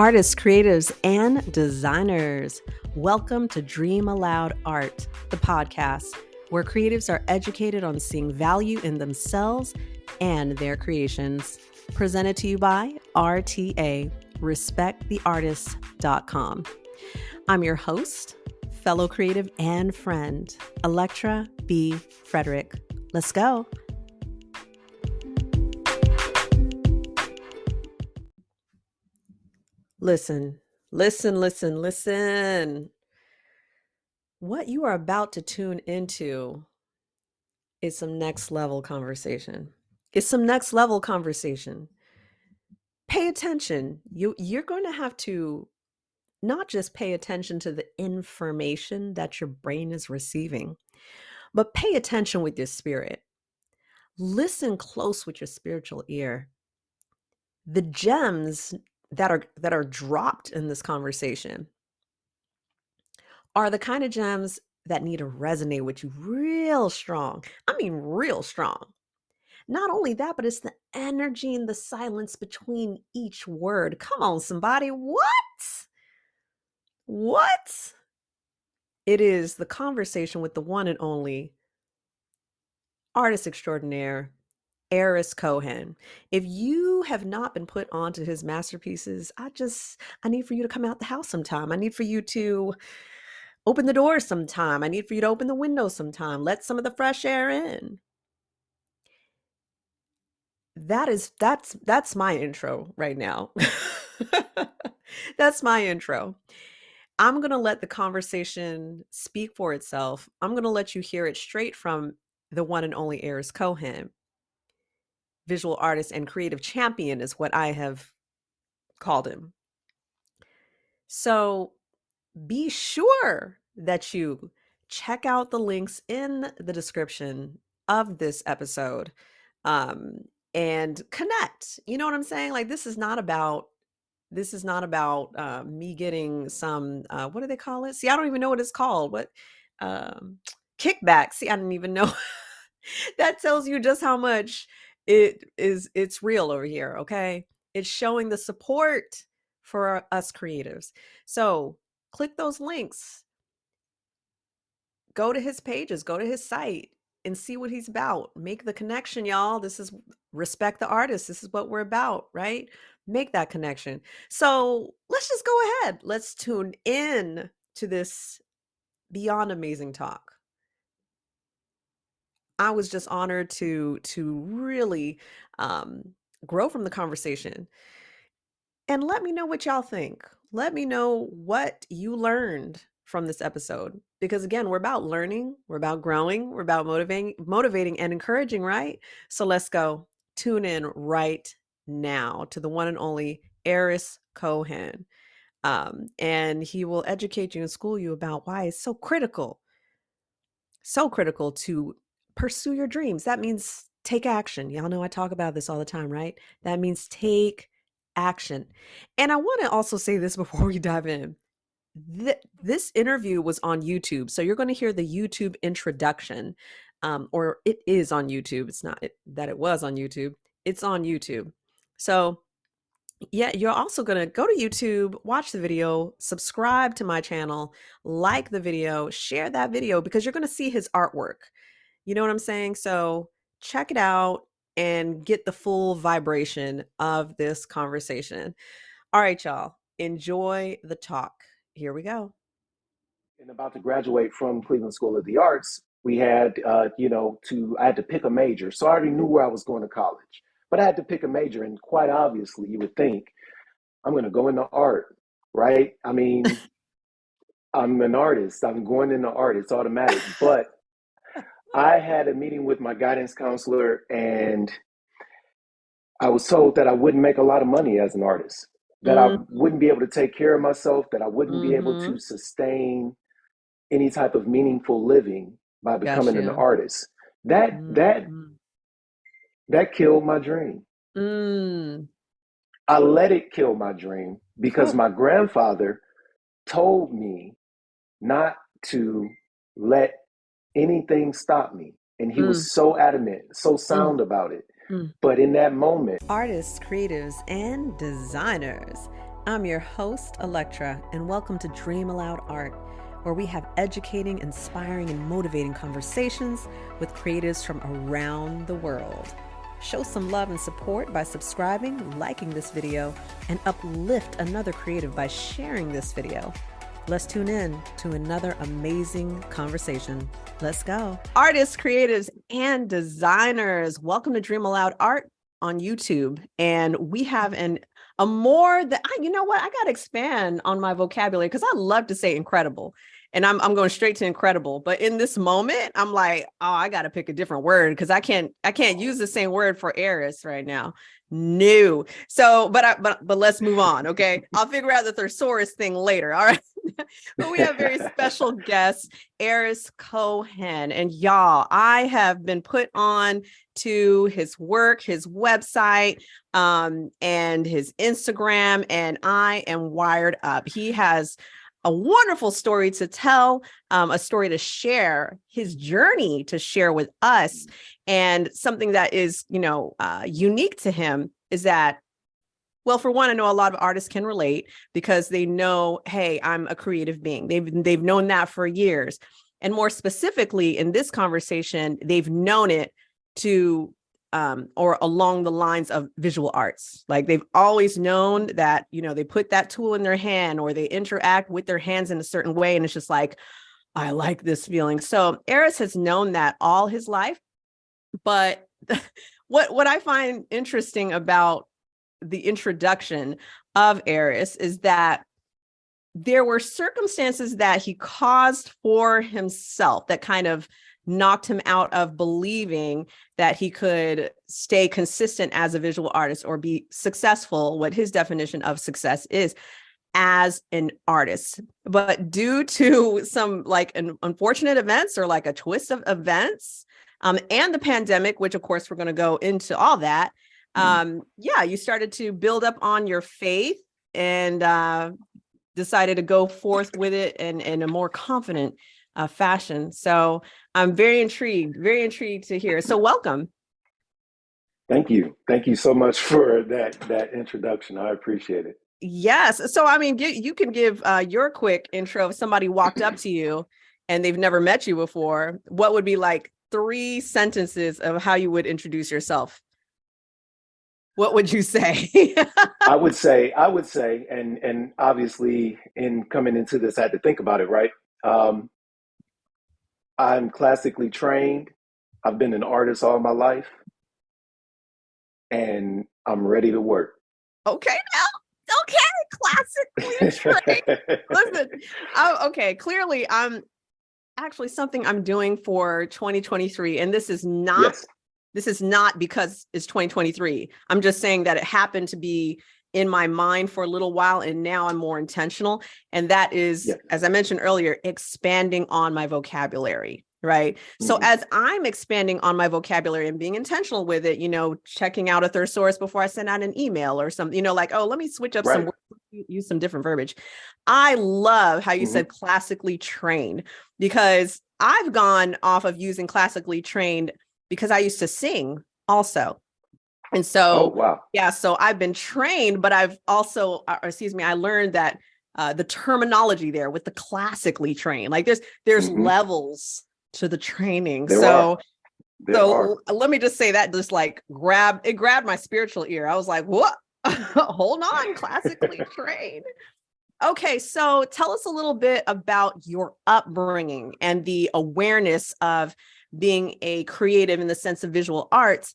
Artists, creatives, and designers, welcome to Dream Aloud Art, the podcast where creatives are educated on seeing value in themselves and their creations. Presented to you by RTA, respecttheartist.com. I'm your host, fellow creative and friend, Electra B. Frederick. Let's go. Listen. What you are about to tune into is some next level conversation. Pay attention. You're going to have to not just pay attention to the information that your brain is receiving, but pay attention with your spirit. Listen close with your spiritual ear. The gems that are dropped in this conversation are the kind of gems that need to resonate with you real strong. I mean, real strong. Not only that, but it's the energy and the silence between each word. Come on, somebody. What? It is the conversation with the one and only artist extraordinaire, Arris Cohen. If you have not been put onto his masterpieces, I need for you to come out the house sometime. I need for you to open the door sometime. I need for you to open the window sometime. Let some of the fresh air in. That's my intro right now. That's my intro. I'm going to let the conversation speak for itself. I'm going to let you hear it straight from the one and only Arris Cohen. Visual artist and creative champion is what I have called him. So be sure that you check out the links in the description of this episode and connect. You know what I'm saying? Like, this is not about me getting some, what do they call it? See, I don't even know what it's called. What kickback? See, I didn't even know. That tells you just how much it's real over here. Okay. It's showing the support for us creatives. So click those links, go to his pages, go to his site and see what he's about. Make the connection, y'all. This is respect the artist. This is what we're about, right? Make that connection. So let's just go ahead. Let's tune in to this beyond amazing talk. I was just honored to really grow from the conversation. And let me know what y'all think. Let me know what you learned from this episode. Because again, we're about learning, we're about growing, we're about motivating and encouraging, right? So let's go. Tune in right now to the one and only Arris Cohen. And he will educate you and school you about why it's so critical to pursue your dreams. That means take action. Y'all know I talk about this all the time, right? That means take action. And I want to also say this before we dive in. This interview was on YouTube. So you're going to hear the YouTube introduction, or it is on YouTube. It's not that it was on YouTube. It's on YouTube. So yeah, you're also going to go to YouTube, watch the video, subscribe to my channel, like the video, share that video because you're going to see his artwork. You know what I'm saying? So check it out and get the full vibration of this conversation. All right, y'all, enjoy the talk. Here we go. And about to graduate from Cleveland School of the Arts, we had, I had to pick a major. So I already knew where I was going to college, but I had to pick a major. And quite obviously, you would think, I'm going to go into art, right? I mean, I'm an artist. I'm going into art. It's automatic. But I had a meeting with my guidance counselor, and I was told that I wouldn't make a lot of money as an artist, that I wouldn't be able to take care of myself, that I wouldn't be able to sustain any type of meaningful living by becoming an artist. That killed my dream. I let it kill my dream because my grandfather told me not to let anything stop me. And he was so adamant, so sound about it. But in that moment, artists, creatives, and designers, I'm your host, Electra, and welcome to Dream Aloud Art, where we have educating, inspiring, and motivating conversations with creatives from around the world. Show some love and support by subscribing, liking this video, and uplift another creative by sharing this video. Let's tune in to another amazing conversation. Let's go. Artists, creatives, and designers, welcome to Dream Aloud Art on YouTube. And we have a more that you know what, I got to expand on my vocabulary because I love to say incredible. And I'm going straight to incredible. But in this moment, I'm like, oh, I got to pick a different word because I can't use the same word for Arris right now. No. So, but let's move on. Okay. I'll figure out the thesaurus thing later. All right. But we have very special guest, Arris Cohen. And y'all, I have been put on to his work, his website, and his Instagram, and I am wired up. He has a wonderful story to tell, a story to share, his journey to share with us. And something that is, unique to him is that, well, for one, I know a lot of artists can relate because they know, hey, I'm a creative being. They've known that for years. And more specifically in this conversation, they've known it to or along the lines of visual arts. Like they've always known that, they put that tool in their hand or they interact with their hands in a certain way. And it's just like, I like this feeling. So Arris has known that all his life. But what I find interesting about the introduction of Arris is that there were circumstances that he caused for himself that kind of knocked him out of believing that he could stay consistent as a visual artist or be successful, what his definition of success is as an artist. But due to some an unfortunate events or like a twist of events, and the pandemic, which of course we're going to go into all that, you started to build up on your faith and decided to go forth with it in a more confident fashion. So I'm very intrigued to hear. So welcome. Thank you. Thank you so much for that introduction. I appreciate it. Yes. So, I mean, you can give your quick intro. If somebody walked up to you and they've never met you before, what would be like 3 sentences of how you would introduce yourself? What would you say? I would say, and obviously in coming into this, I had to think about it, right? I'm classically trained. I've been an artist all my life, and I'm ready to work. Okay, now. Okay, classically trained. Listen, okay, clearly I'm actually something I'm doing for 2023, and this is not Yes. This is not because it's 2023. I'm just saying that it happened to be in my mind for a little while, and now I'm more intentional. And that is, Yes. as I mentioned earlier, expanding on my vocabulary, right? So Mm-hmm. as I'm expanding on my vocabulary and being intentional with it, checking out a thesaurus before I send out an email or something, like, oh, let me switch up some Right. words, use some different verbiage. I love how you Mm-hmm. said classically trained, because I've gone off of using classically trained because I used to sing also. And Oh, so, wow. so I've been trained, but I've also, I learned that the terminology there with the classically trained, like there's Mm-hmm. levels to the training. There are. There are. Let me just say that just like grabbed my spiritual ear. I was like, what? Hold on, classically trained. Okay, so tell us a little bit about your upbringing and the awareness of being a creative in the sense of visual arts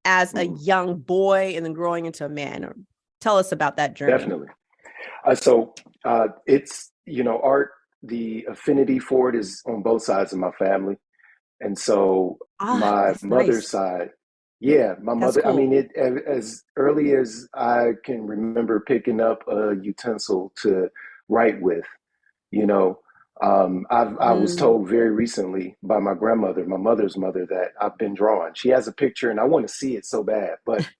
as a young boy and then growing into a man. Tell us about that journey. Definitely. So it's, art, the affinity for it is on both sides of my family. And so my That's mother's nice. side, yeah, my That's mother, I cool. mean, as early as I can remember picking up a utensil to write with, you know, I was Mm. told very recently by my grandmother, my mother's mother, that I've been drawing. She has a picture and I want to see it so bad, but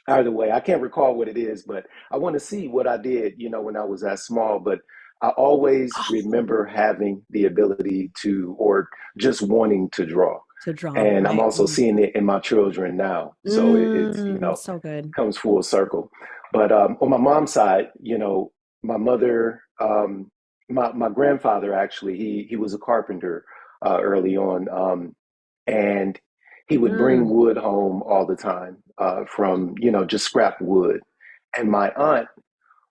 either way, I can't recall what it is, but I want to see what I did, when I was that small. But I always Oh, remember having the ability to, or just wanting to draw. To draw, And I'm right. also seeing it in my children now. So it's, So good. comes full circle. But on my mom's side, my mother, my grandfather actually, he was a carpenter early on, and he would bring Mm. wood home all the time from just scrap wood. And my aunt,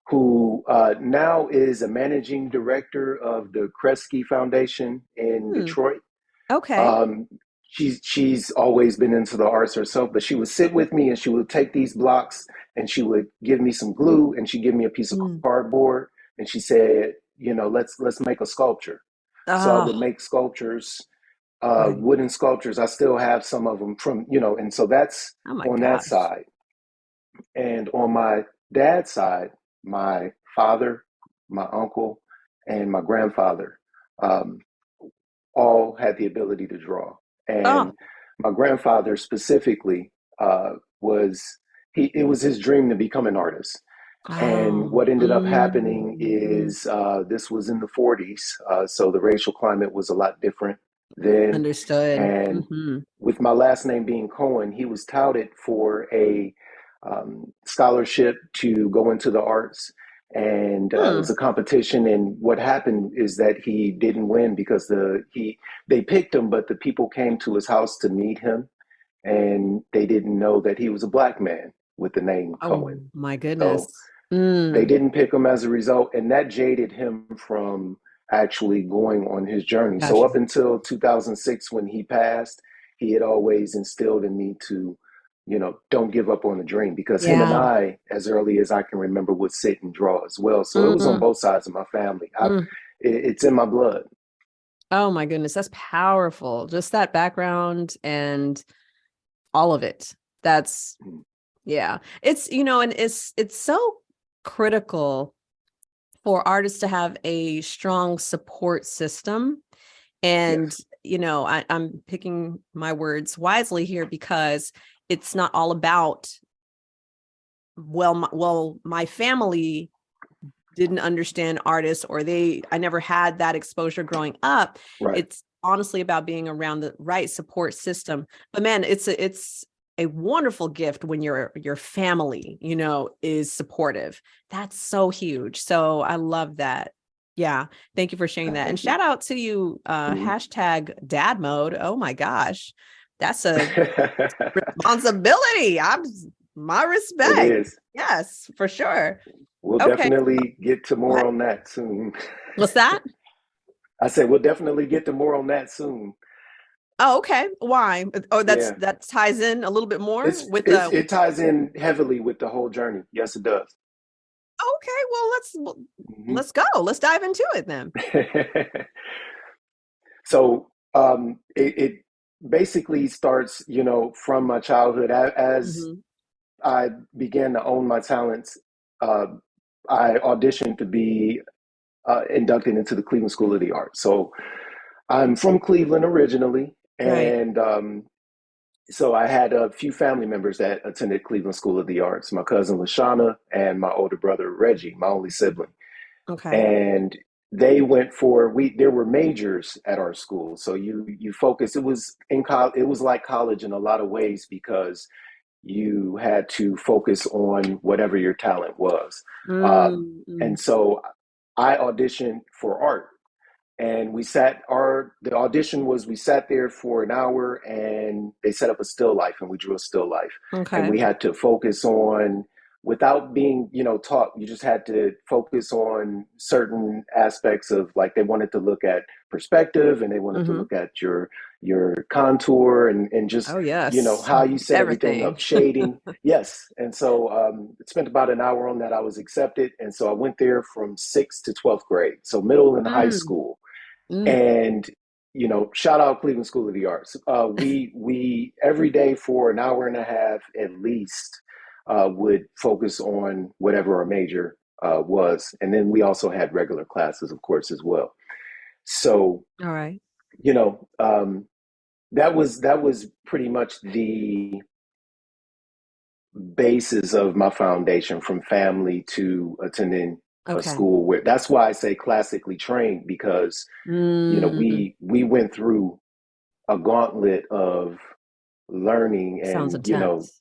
who now is a managing director of the Kresge Foundation in Mm. Detroit. Okay. Um, she's always been into the arts herself, but she would sit with me and she would take these blocks and she would give me some glue and she'd give me a piece of Mm. cardboard and she said, let's make a sculpture. So I would Oh, make sculptures, right. wooden sculptures. I still have some of them from, and so that's Oh my on that gosh. side. And on my dad's side, my father, my uncle, and my grandfather, um, all had the ability to draw. Oh. And my grandfather specifically was it was his dream to become an artist. And Oh. what ended up happening Mm. is this was in the 40s, so the racial climate was a lot different then. Understood. And Hmm. with my last name being Cohen, he was touted for a scholarship to go into the arts. And it Hmm. was a competition. And what happened is that he didn't win because they picked him, but the people came to his house to meet him, and they didn't know that he was a black man with the name Oh Cohen. my So goodness. they Mm. didn't pick him as a result, and that jaded him from actually going on his journey. So Gotcha. up until 2006, when he passed, he had always instilled in me to, don't give up on the dream, because him and Yeah. I, as early as I can remember, would sit and draw as well. So it was on Mm. both sides of my family. Mm. It's in my blood. Oh my goodness. That's powerful. Just that background and all of it. That's yeah. It's, and it's so critical for artists to have a strong support system. And, Yes, I'm picking my words wisely here because it's not all about, my family didn't understand artists, or I never had that exposure growing up. right. It's honestly about being around the right support system. But man, it's a wonderful gift when your family, is supportive. That's so huge. So I love that. Yeah. Thank you for sharing that. And Thank you. shout out to you, Mhm. hashtag dad mode. Oh my gosh. That's a responsibility. My It respect. is. Yes, for sure. We'll Okay. definitely get to more What? on that soon. What's that? I said we'll definitely get to more on that soon. Oh, okay. Why? Oh, Yeah. that ties in a little bit more It's with it's the. it ties in heavily with the whole journey. Yes, it does. Okay, well, Mhm. let's go. Let's dive into it then. So it basically starts, from my childhood. As Hmm. I began to own my talents, uh, I auditioned to be inducted into the Cleveland School of the Arts. So I'm from Cleveland originally, Right. and so I had a few family members that attended Cleveland School of the Arts. My cousin Lashana and my older brother Reggie, my only sibling, Okay. and they went for we. There were majors at our school, so you focus. It was in college. It was like college in a lot of ways because you had to focus on whatever your talent was, and Mm. so I auditioned for art, and the audition was, we sat there for an hour and they set up a still life and we drew a still life, and Okay. we had to focus on, without being taught, you just had to focus on certain aspects of, like, they wanted to look at perspective and they wanted to Hmm. look at your contour and just Oh yes. how you set everything Everything. up, shading. Yes. And so it spent about an hour on that. I was accepted, and so I went there from 6th to 12th grade, so middle and high Mm. school. Mm. And shout out Cleveland School of the Arts. We every day for an hour and a half at least would focus on whatever our major was, and then we also had regular classes, of course, as well. So All right. you know that was pretty much the basis of my foundation, from family to attending a Okay. school where, that's why I say classically trained, because Mm. we went through a gauntlet of learning, Sounds and you know, intense.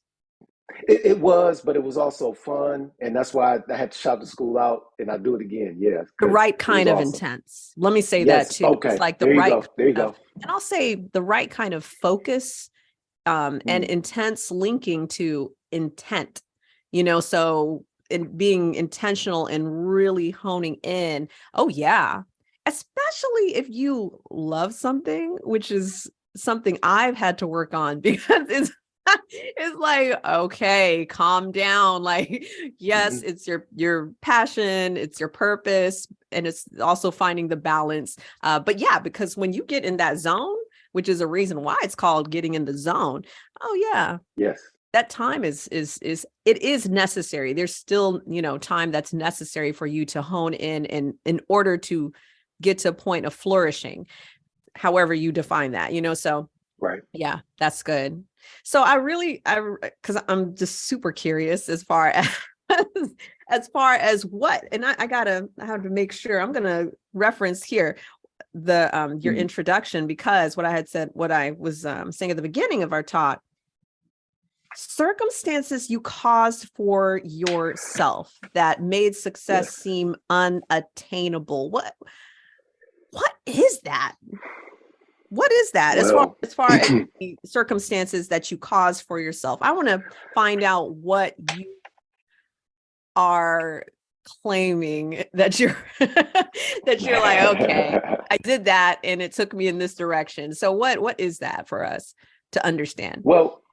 it was, but it was also fun, and that's why I had to shout the school out, and I do it again, yeah, The because right it was kind of awesome. intense. Let me say that Yes, too. It's okay, like the there you right go, there you kind of, go. and I'll say the right kind of focus, and Mm, intense linking to intent, so in being intentional and really honing in. Oh, yeah. Especially if you love something, which is something I've had to work on because it's like, okay, calm down. Like, yes, mhm. it's your passion, it's your purpose, and it's also finding the balance. But yeah, because when you get in that zone, which is a reason why it's called getting in the zone. Oh yeah, Yes, that time is it is necessary. There's still, time that's necessary for you to hone in order to get to a point of flourishing, however you define that, so right. yeah, that's good. So because I'm just super curious as far as as far as what, and I have to make sure I'm gonna reference here the your Mhm. introduction, because what I was saying at the beginning of our talk, circumstances you caused for yourself that made success Yes. seem unattainable. What is that? What is that, as far Well, as far as the circumstances that you caused for yourself? I want to find out what you are claiming that you're that you're like, okay, I did that and it took me in this direction. So what is that for us to understand? well,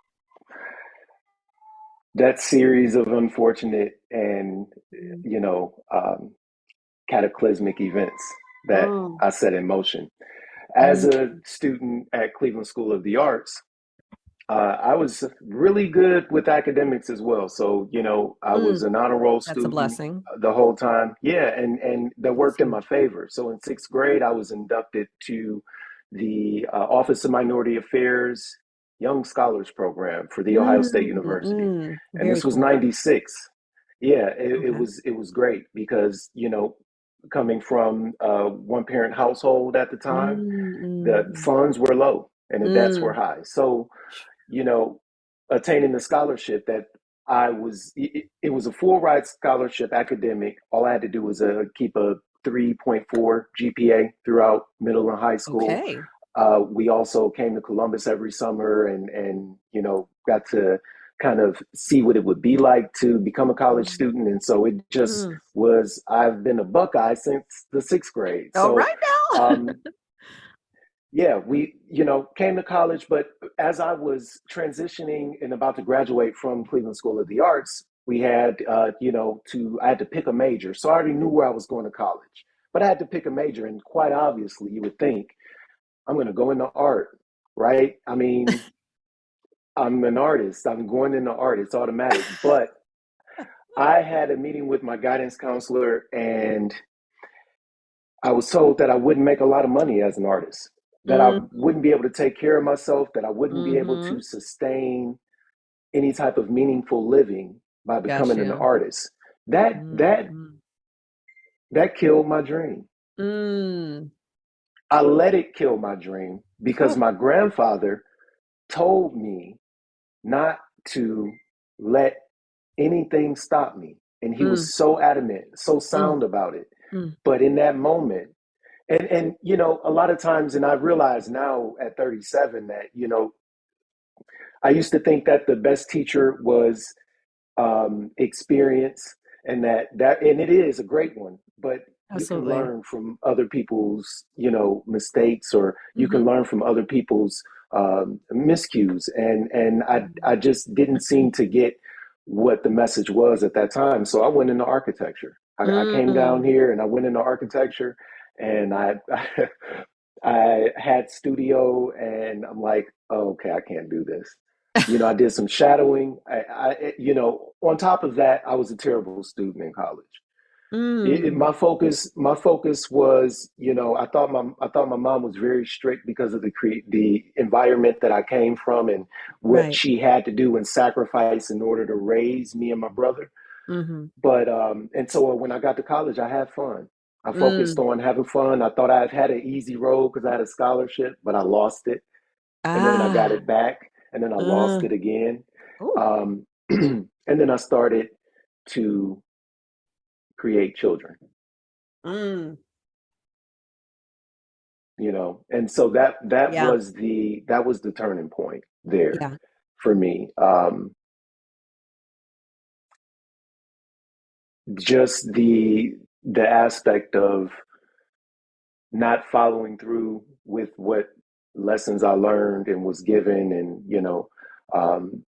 that series of unfortunate and Mm. you know cataclysmic events that Mm. I set in motion. As a Mm. student at Cleveland School of the Arts, I was really good with academics as well. So, you know, I was Mm. an honor roll That's a student blessing. the whole time. Yeah, and that That's worked in my huge. favor. So in sixth grade, I was inducted to the Office of Minority Affairs Young Scholars Program for the Ohio State University. And Very this was cool. 96. Yeah, Okay. it was great because, you know, coming from a one parent household at the time, Mm, the mm, funds were low and the debts were mm. high. So, you know, attaining the scholarship that it was a full ride scholarship academic. All I had to do was keep a 3.4 GPA throughout middle and high school. Okay. We also came to Columbus every summer and, you know, got to kind of see what it would be like to become a college Mm, student. And so it just mm. was, I've been a Buckeye since the sixth grade. All So, right now. um, yeah, we, you know, came to college, but as I was transitioning and about to graduate from Cleveland School of the Arts, we had, you know, I had to pick a major. So I already knew where I was going to college, but I had to pick a major. And quite obviously, you would think I'm going to go into art, right? I mean, I'm an artist. I'm going into art. It's automatic. But I had a meeting with my guidance counselor, and I was told that I wouldn't make a lot of money as an artist, that I Mm, wouldn't be able to take care of myself, that I wouldn't be able to mm-hmm. sustain any type of meaningful living by Got becoming an you. artist. That that Mm, that killed my dream. mm. I let it kill my dream because Huh. my grandfather told me not to let anything stop me. And he Mm, was so adamant, so mm, sound about it. mm. But in that moment, and you know, a lot of times, and I realize now at 37 that, you know, I used to think that the best teacher was experience, and and it is a great one, but you can Absolutely. learn from other people's, you know, mistakes, or you can Mm-hmm. learn from other people's miscues, and I just didn't seem to get what the message was at that time. So I went into architecture. I came down Mm. here and I went into architecture, and I had studio, and I'm like, oh, okay, I can't do this. You know, I did some shadowing. You know, on top of that, I was a terrible student in college. Mm. My focus was, you know, I thought my mom was very strict because of the environment that I came from and what Right. she had to do and sacrifice in order to raise me and my brother. Mm-hmm. But and so when I got to college, I had fun. I focused Mm. on having fun. I thought I had an easy road because I had a scholarship, but I lost it. and then I got Ah. it back, and then I lost Uh. it again. Ooh. And then I started to create children, Mm. and so Yeah. that was the turning point there Yeah. for me. Just the aspect of not following through with what lessons I learned and was given, and um,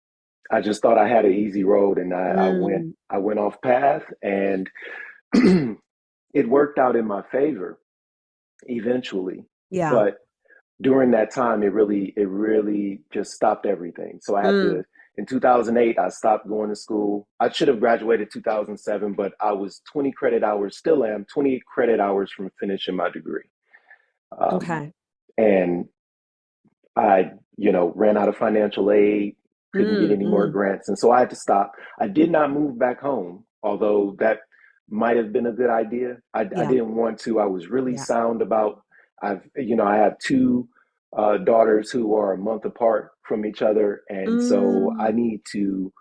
I just thought I had an easy road, and Mm. I went off path, and it worked out in my favor eventually. Yeah. But during that time, it really just stopped everything. So I had Mm. to. In 2008, I stopped going to school. I should have graduated 2007, but I was 20 credit hours, still am 20 credit hours from finishing my degree. Um, Okay. and I, ran out of financial aid, couldn't get Mm. any more Mm. grants. And so I had to stop. I did not move back home, although that might have been a good idea. I Yeah. didn't want to. I was really Yeah. sound about, I have two daughters who are a month apart from each other. And so I Mm. need to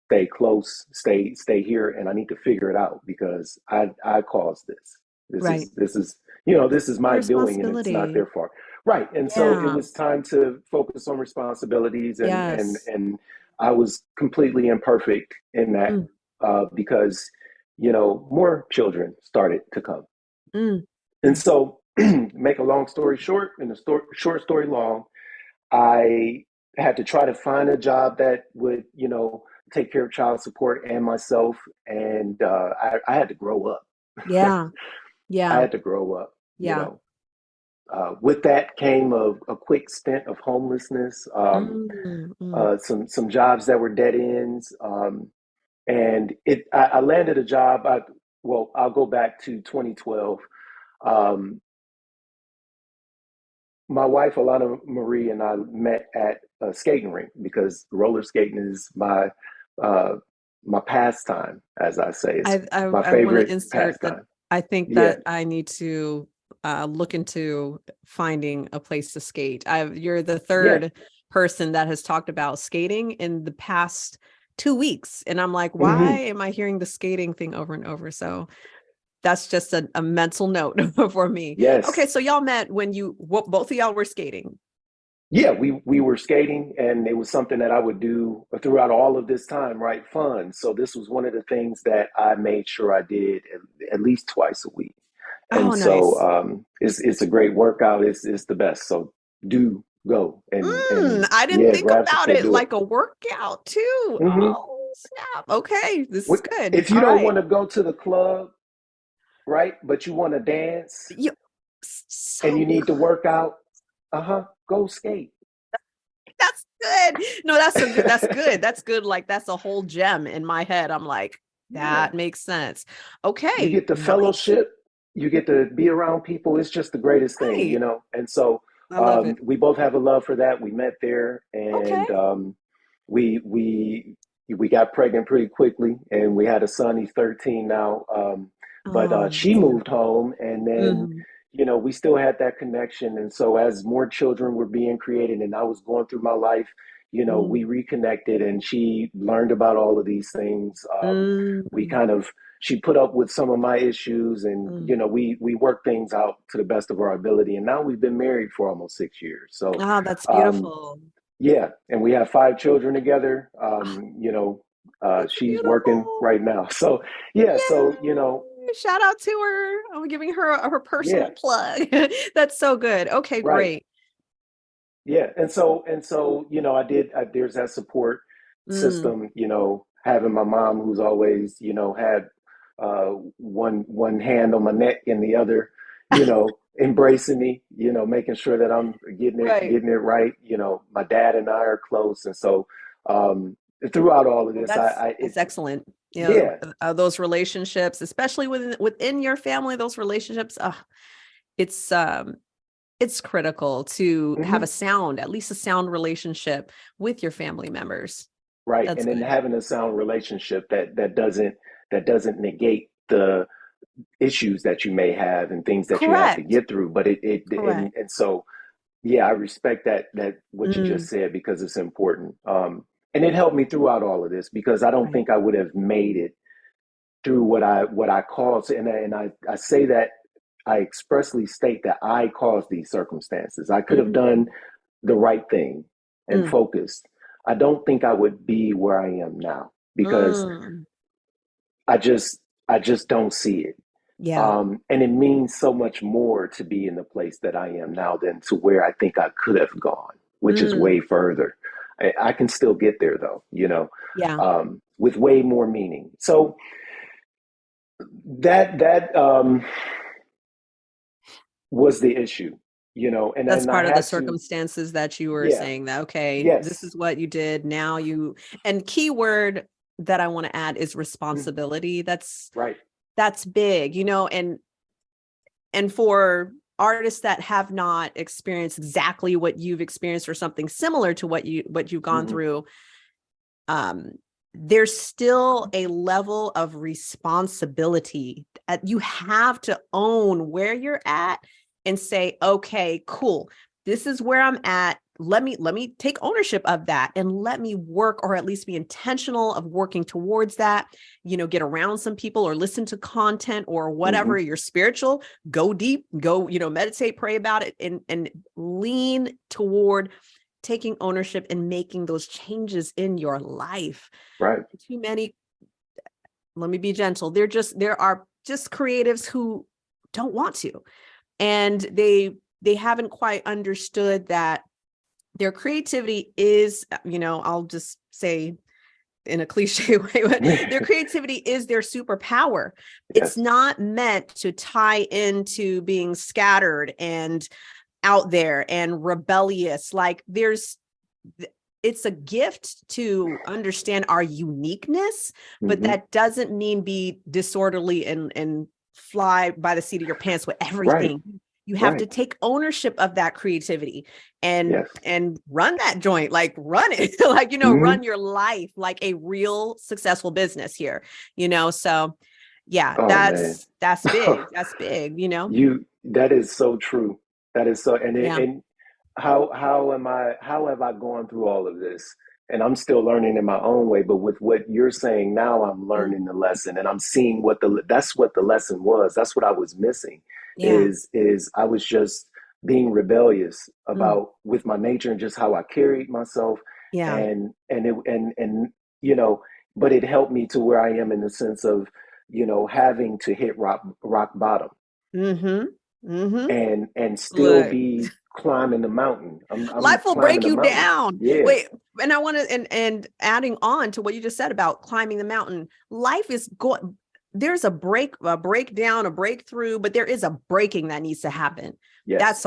stay close, stay here, and I need to figure it out because I caused this. Right. This is Your my doing, and it's not responsibility. their fault. Right. And so it Yeah. was time to focus on responsibilities, Yes. and I was completely imperfect in that, Mm. because, more children started to come. Mm. And Mm. so make a long story short and short story long, I had to try to find a job that would, take care of child support and myself. And I had to grow up. Yeah. I Yeah. had to grow up, Yeah. with that came a quick stint of homelessness, Mm. Mm. some jobs that were dead ends, and I landed a job. Well, I'll go back to 2012. Um, my wife, Alana Marie, and I met at a skating rink because roller skating is uh, my pastime, as I say. It's my I want to favorite insert that pastime. I think Yeah. that I need to look into finding a place to skate. You're the Yeah. third person that has talked about skating in the past 2 weeks. And I'm like, why Hmm. am I hearing the skating thing over and over? So that's just a mental note for me. Okay, Yes. so y'all met when both of y'all were skating. Yeah, we were skating, and it was something that I would do throughout all of this time, right? Fun. So this was one of the things that I made sure I did at least twice a week. Oh, And so nice. it's a great workout. It's the best. So do go, and I didn't yeah, think grab about support, it do it. like a workout too. Hmm. Oh, snap. Okay, this is good. If you All don't right. want to go to the club, right, but you want to dance You and so you need to work out, go skate. that's good. No, that's a good that's good. That's good. Like that's a whole gem in my head. I'm like, Yeah. that makes sense. You Okay, get the nice. fellowship, you get to be around people. It's just the greatest thing, Right. And so I love it. we both have a love for that. We met there, Okay. and we we we got pregnant pretty quickly, and we had a son. He's 13 now, but Oh, she that's moved beautiful. home, and then Mhm. we still had that connection. And so as more children were being created, and I was going through my life. We Mm. reconnected, and she learned about all of these things. We Mm. kind of She put up with some of my issues, and Mm. we worked things out to the best of our ability, and now we've been married for almost 6 years. So Ah, that's um beautiful. yeah, and we have 5 children together. Ah, that's She's working beautiful. right now. So yeah, so Yay! Shout out to her. I'm giving her yeah, personal plug. That's so good. Okay, right. great. Yeah, and so there's that support Mm. system, having my mom, who's always, had one hand on my neck and the other, embracing me, making sure that I'm Right. getting it right. My dad and I are close, and so throughout all of Well, this, that's excellent. yeah. Those relationships, especially within your family, those relationships, it's um it's critical to have Hmm. at least a sound relationship with your family members. Right, That's and then good. having a sound relationship that doesn't negate the issues that you may have and things that you have to Correct. get through. But it Correct. and so yeah, I respect that what you just Mm, said because it's important. And it helped me throughout all of this because I don't right. think I would have made it through what I caused, and I say that I expressly state that I caused these circumstances. I could have Mm, done the right thing and mm, focused. I don't think I would be where I am now because mm. I just I just don't see it. Yeah. And it means so much more to be in the place that I am now than to where I think I could have gone, which is Mm, way further. I can still get there though, yeah. with way more meaning. So that was the issue, and That's then I part of the had to, circumstances that you were yeah, saying that, okay, this yes, is what you did. Now and keyword that I want to add is mm, responsibility. right, That's big, and for artists that have not experienced exactly what you've experienced or something similar to what you've gone hmm, through, um, there's still a level of responsibility. You have to own where you're at and say, okay, cool. This is where I'm at. Let me take ownership of that and let me work, or at least be intentional of working towards that. Get around some people or listen to content or hmm, whatever. You're spiritual, go deep, go, meditate, pray about it, and lean toward taking ownership and making those changes in your life. right, Too many, let me be gentle. There are just creatives who don't want to. And they haven't quite understood that their creativity is, I'll just say in a cliche way, but their creativity is their superpower. It's yes, not meant to tie into being scattered and out there and rebellious. Like it's a gift to understand our uniqueness, but hmm, that doesn't mean be disorderly and fly by the seat of your pants with right, everything. You have right, to take ownership of that creativity and yes, run that joint, like run it, like hmm, run your life like a real successful business here. So yeah, oh man. that's big. That's big. That is so true. That is so, Yeah. and how have I gone through all of this? And I'm still learning in my own way, but with what you're saying now, I'm Mm, learning the lesson and I'm seeing that's what the lesson was. That's what I was missing yeah. is I was just being rebellious Mm, about with my nature and just how I carried myself yeah. and you know, but it helped me to where I am in the sense of, having to hit rock bottom Mm-hmm. Mm-hmm. and still Look, be climbing the mountain. I'm life will climbing break the you mountain. down. Yeah. Wait, and I want to, and adding on to what you just said about climbing the mountain, life is going. There's a breakdown, a breakthrough, but there is a breaking that needs to happen. Yes. That's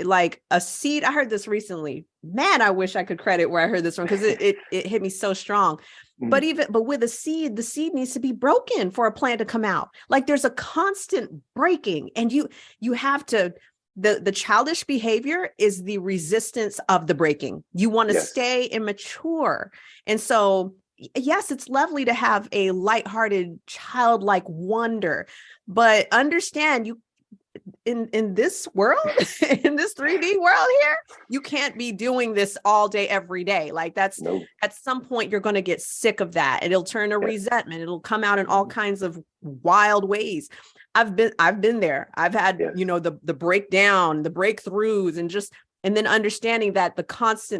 like a seed. I heard this recently. Man, I wish I could credit where I heard this from, because it hit me so strong. Mm, But with a seed, the seed needs to be broken for a plant to come out. Like there's a constant breaking, and you have to, the childish behavior is the resistance of the breaking. You want to yes. stay immature. And so, yes, it's lovely to have a lighthearted, childlike wonder, but understand, you in this world, in this 3D world here, you can't be doing this all day every day. Like that's, No. at some point you're going to get sick of that. It'll turn to Yes. resentment. It'll come out in all Hmm. kinds of wild ways. I've been there. I've had, Yes. the breakdown, the breakthroughs, and then understanding that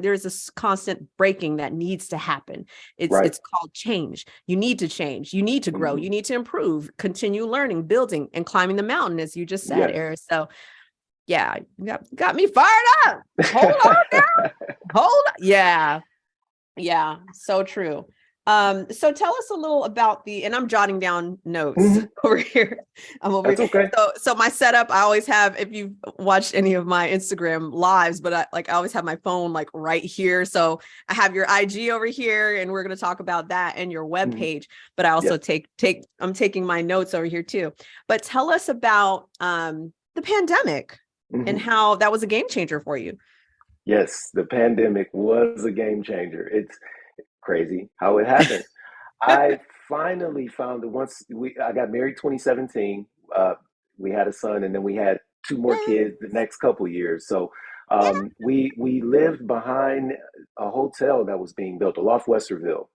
there's this constant breaking that needs to happen. it's Right. it's called change. You need to change, you need to grow, Hmm. you need to improve, continue learning, building, and climbing the mountain, as you just said, Yes. Arris. So yeah, you got me fired up. Hold on, hold on. Yeah, yeah, so true. So tell us a little about and I'm jotting down notes Hmm. over here. I'm over That's here. okay. So my setup, I always have, if you've watched any of my Instagram lives, but I always have my phone like right here. So I have your IG over here, and we're going to talk about that and your Hmm. webpage. But I also Yes. I'm taking my notes over here too. But tell us about the pandemic and Hmm. how that was a game changer for you. Yes. The pandemic was a game changer. It's crazy how it happened. I finally found it once I got married 2017. We had a son, and then we had two more Yay. kids the next couple years. So Yeah. We lived behind a hotel that was being built, a Loft Westerville,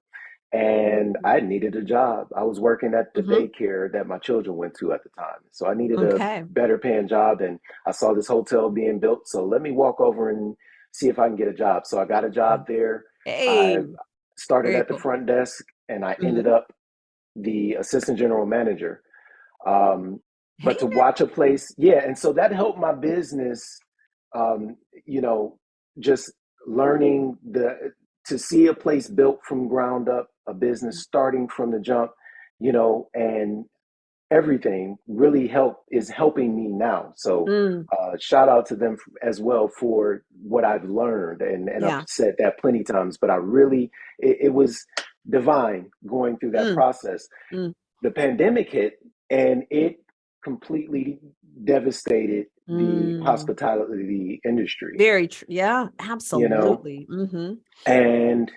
and I needed a job. I was working at the Mm-hmm. daycare that my children went to at the time, so I needed a Okay. better paying job, and I saw this hotel being built. So let me walk over and see if I can get a job. So I got a job there. I Hey, started very at the cool. front desk, and I ended Mm-hmm. up the assistant general manager. Um, Hey but to watch a place, yeah, and so that helped my business. Um, you know, just learning to see a place built from ground up, a business starting from the jump, and everything really is helping me now. So there. shout out to them as well for what I've learned, and I've Yeah. said that plenty times. But I really, it was divine going through that Mm, process. mm, The pandemic hit, and it completely devastated the mm. hospitality industry, Very true. Yeah, you know, absolutely. Mm-hmm. and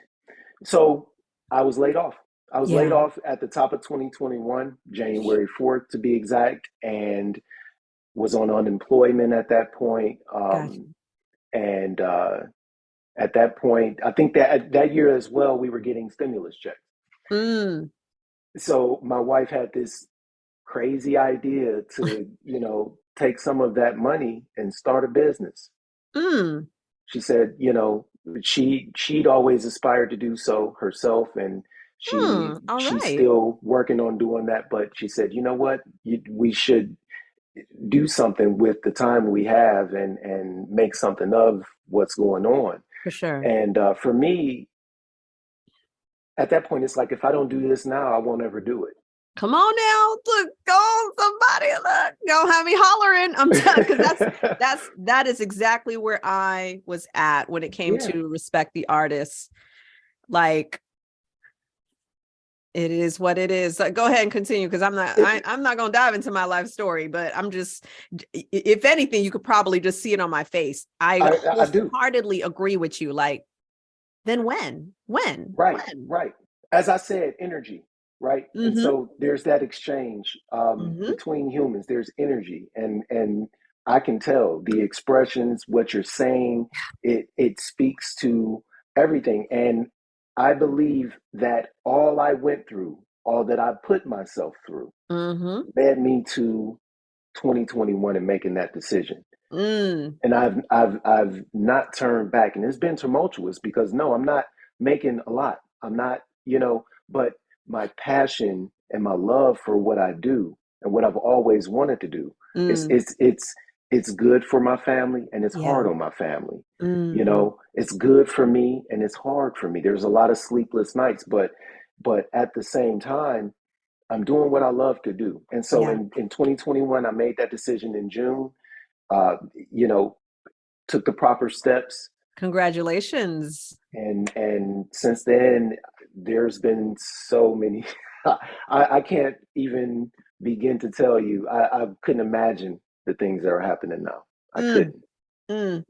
so I was laid off. I was laid Yeah, off at the top of 2021, January 4th to be exact, and was on unemployment at that point. gotcha. And At that point, I think that year as well, we were getting stimulus checks. Mm, So my wife had this crazy idea to, take some of that money and start a business. mm, She said, she'd always aspired to do so herself, and all she's right. still working on doing that. But she said, you know what, we should do something with the time we have, and make something of what's going on. For sure. And for me, at that point, it's like if I don't do this now, I won't ever do Come on now. Look, go somebody. Look, go have me hollering. I'm telling because it. that is exactly where I was at when it came Yeah, to respect the artists. Like it is what it is. Go ahead and continue because it, I'm not gonna dive into my life story, but I'm just if anything, you could probably just see it on my face. I I do. wholeheartedly agree with you. Like, then when? When? Right, When? right. As I said, energy, right? And Mm-hmm. so there's that exchange Mm-hmm. between humans. There's energy, and I can tell the expressions, what you're saying. It speaks to everything, and I believe that all I went through, all that I put myself through, Mm-hmm. led me to 2021 and making that decision. Mm. And I've not turned back, and it's been tumultuous because no, I'm not making a lot. I'm not, but my passion and my love for what I do and what I've always wanted to do is Mm. it's good for my family, and it's Yeah. hard on my family. Mm-hmm. It's good for me and it's hard for me. There's a lot of sleepless nights, but at the same time, I'm doing what I love to do. And so Yeah. in 2021, I made that decision in June. Uh, you know, took the proper steps, Congratulations. and since then there's been so many. I can't even begin to tell you. I couldn't imagine the things that are happening now. I Mm. couldn't. Mm.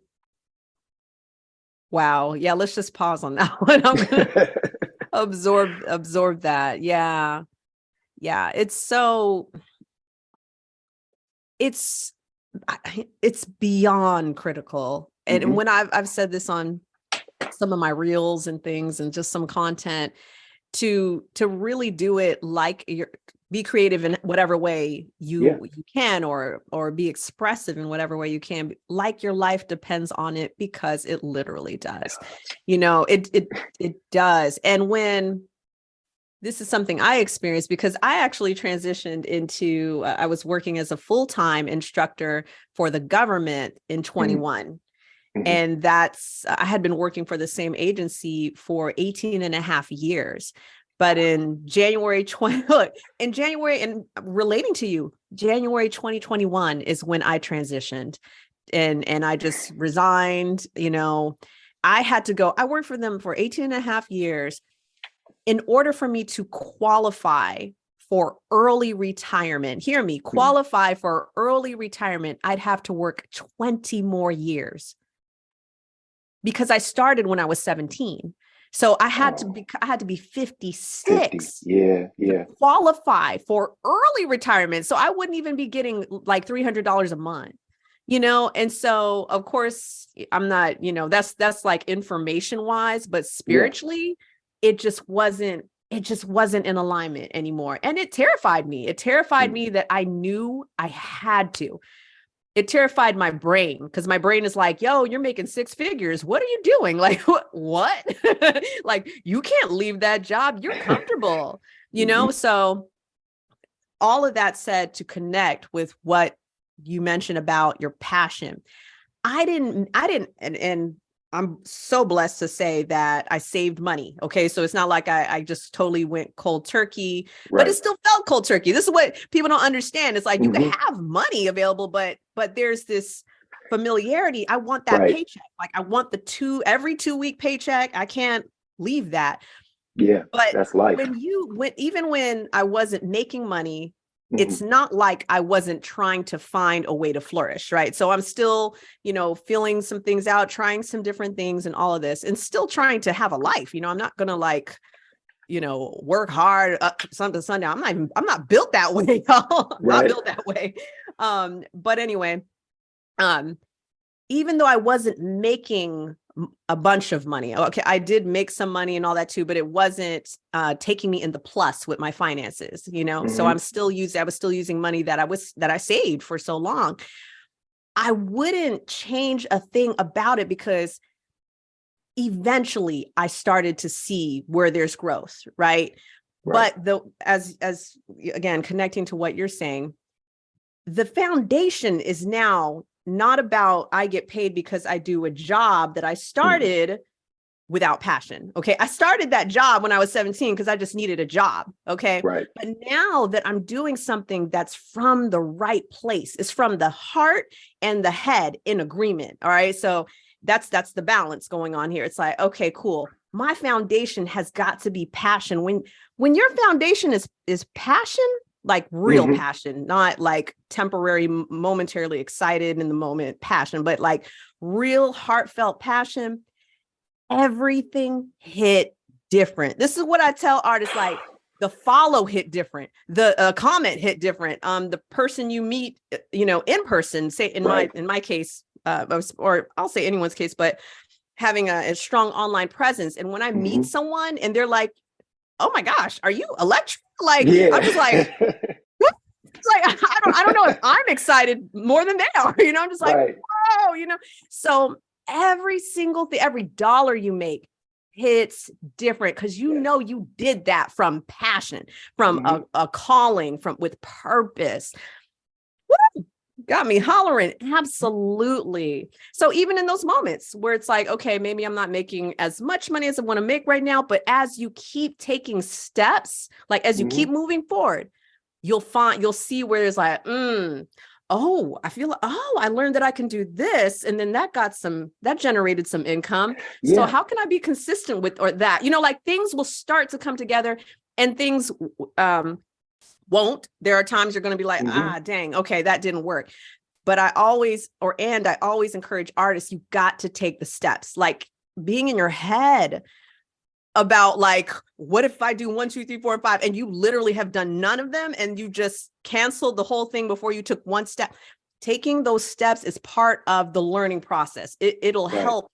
Wow. Yeah, let's just pause on that one. I'm gonna absorb that. Yeah. Yeah. It's it's beyond critical. And Hmm. when I've said this on some of my reels and things and just some content to really do it like you're be creative in whatever way Yeah. you can or be expressive in whatever way you can like your life depends on it because it literally does. It does. And when this is something I experienced because I actually transitioned into I was working as a full-time instructor for the government in Hmm. 21. Hmm. And that's I had been working for the same agency for 18 and a half years. But in January 20 look, in January and relating to you, January 2021 is when I transitioned and I just resigned. I had to go. I worked for them for 18 and a half years in order for me to qualify for early retirement. Hear me, Hmm. qualify for early retirement, I'd have to work 20 more years because I started when I was 17. So Oh, I had to be 50. 56 Yeah, to yeah. qualify for early retirement. So I wouldn't even be getting like $300 a month. And so of course I'm not, that's like information wise, but Yeah. spiritually, it just wasn't in alignment anymore. And it terrified me. It terrified Mm. me that I knew I had to. It terrified my brain because my brain is like, yo, you're making six figures. What are you doing? Like, what? Like, you can't leave that job. You're comfortable, Hmm. So all of that said, to connect with what you mentioned about your passion, and I'm so blessed to say that I saved money. Okay. So it's not like I just totally went cold turkey, but it Right. still felt cold turkey. This is what people don't understand. It's like you can Hmm. have money available, but there's this familiarity. I want that Right. paycheck. Like I want every 2 week paycheck. I can't leave that. Yeah. But That's life. even when I wasn't making money, Hmm. it's not like I wasn't trying to find a way to flourish, right? So I'm still, feeling some things out, trying some different things and all of this, and still trying to have a life. I'm not gonna like, work hard Sunday to Sunday. I'm not built that way, y'all. I'm not Right. built that way. But anyway, um, even though I wasn't making a bunch of money, okay, I did make some money and all that too, but it wasn't taking me in the plus with my finances, So Hmm. I was still using money that I saved for so long. I wouldn't change a thing about it because eventually I started to see where there's growth, right? Right. But as again, connecting to what you're saying, the foundation is now not about I get paid because I do a job that I Hmm. started without passion. Okay. I started that job when I was 17 because I just needed a job. Okay. Right. But now that I'm doing something that's from the right place, it's from the heart and the head in agreement. All right. So that's the balance going on here. It's like, okay, cool. My foundation has got to be passion. When your foundation is passion, like real Hmm. passion, not like temporary, momentarily excited in the moment passion, but like real heartfelt passion, everything hit different. This is what I tell artists, like the follow hit different, the comment hit different. The person you meet, in person, say in my Right. case, or I'll say anyone's case, but having a strong online presence. And when I meet Hmm. someone and they're like, oh my gosh, are you Electra? Like, I'm just like, Yeah. what? It's like, I don't know if I'm excited more than they are, I'm just like, Right. whoa. So every single thing, every dollar you make hits different because Yes. you did that from passion, from Hmm. a calling, from with purpose. Got me hollering. Absolutely. So even in those moments where it's like, okay, maybe I'm not making as much money as I want to make right now, but as you keep taking steps, like as you Hmm. keep moving forward, you'll see where there's like, oh, I feel like, oh, I learned that I can do this. And then that generated some income. So Yeah. how can I be consistent with or that? Like things will start to come together and things won't. There are times you're going to be like, Hmm. dang, okay, that didn't work. But I always encourage artists, you got to take the steps, like being in your head about like, what if I do 1, 2, 3, 4, and 5, and you literally have done none of them and you just canceled the whole thing before you took one step. Taking those steps is part of the learning process. It'll Right. help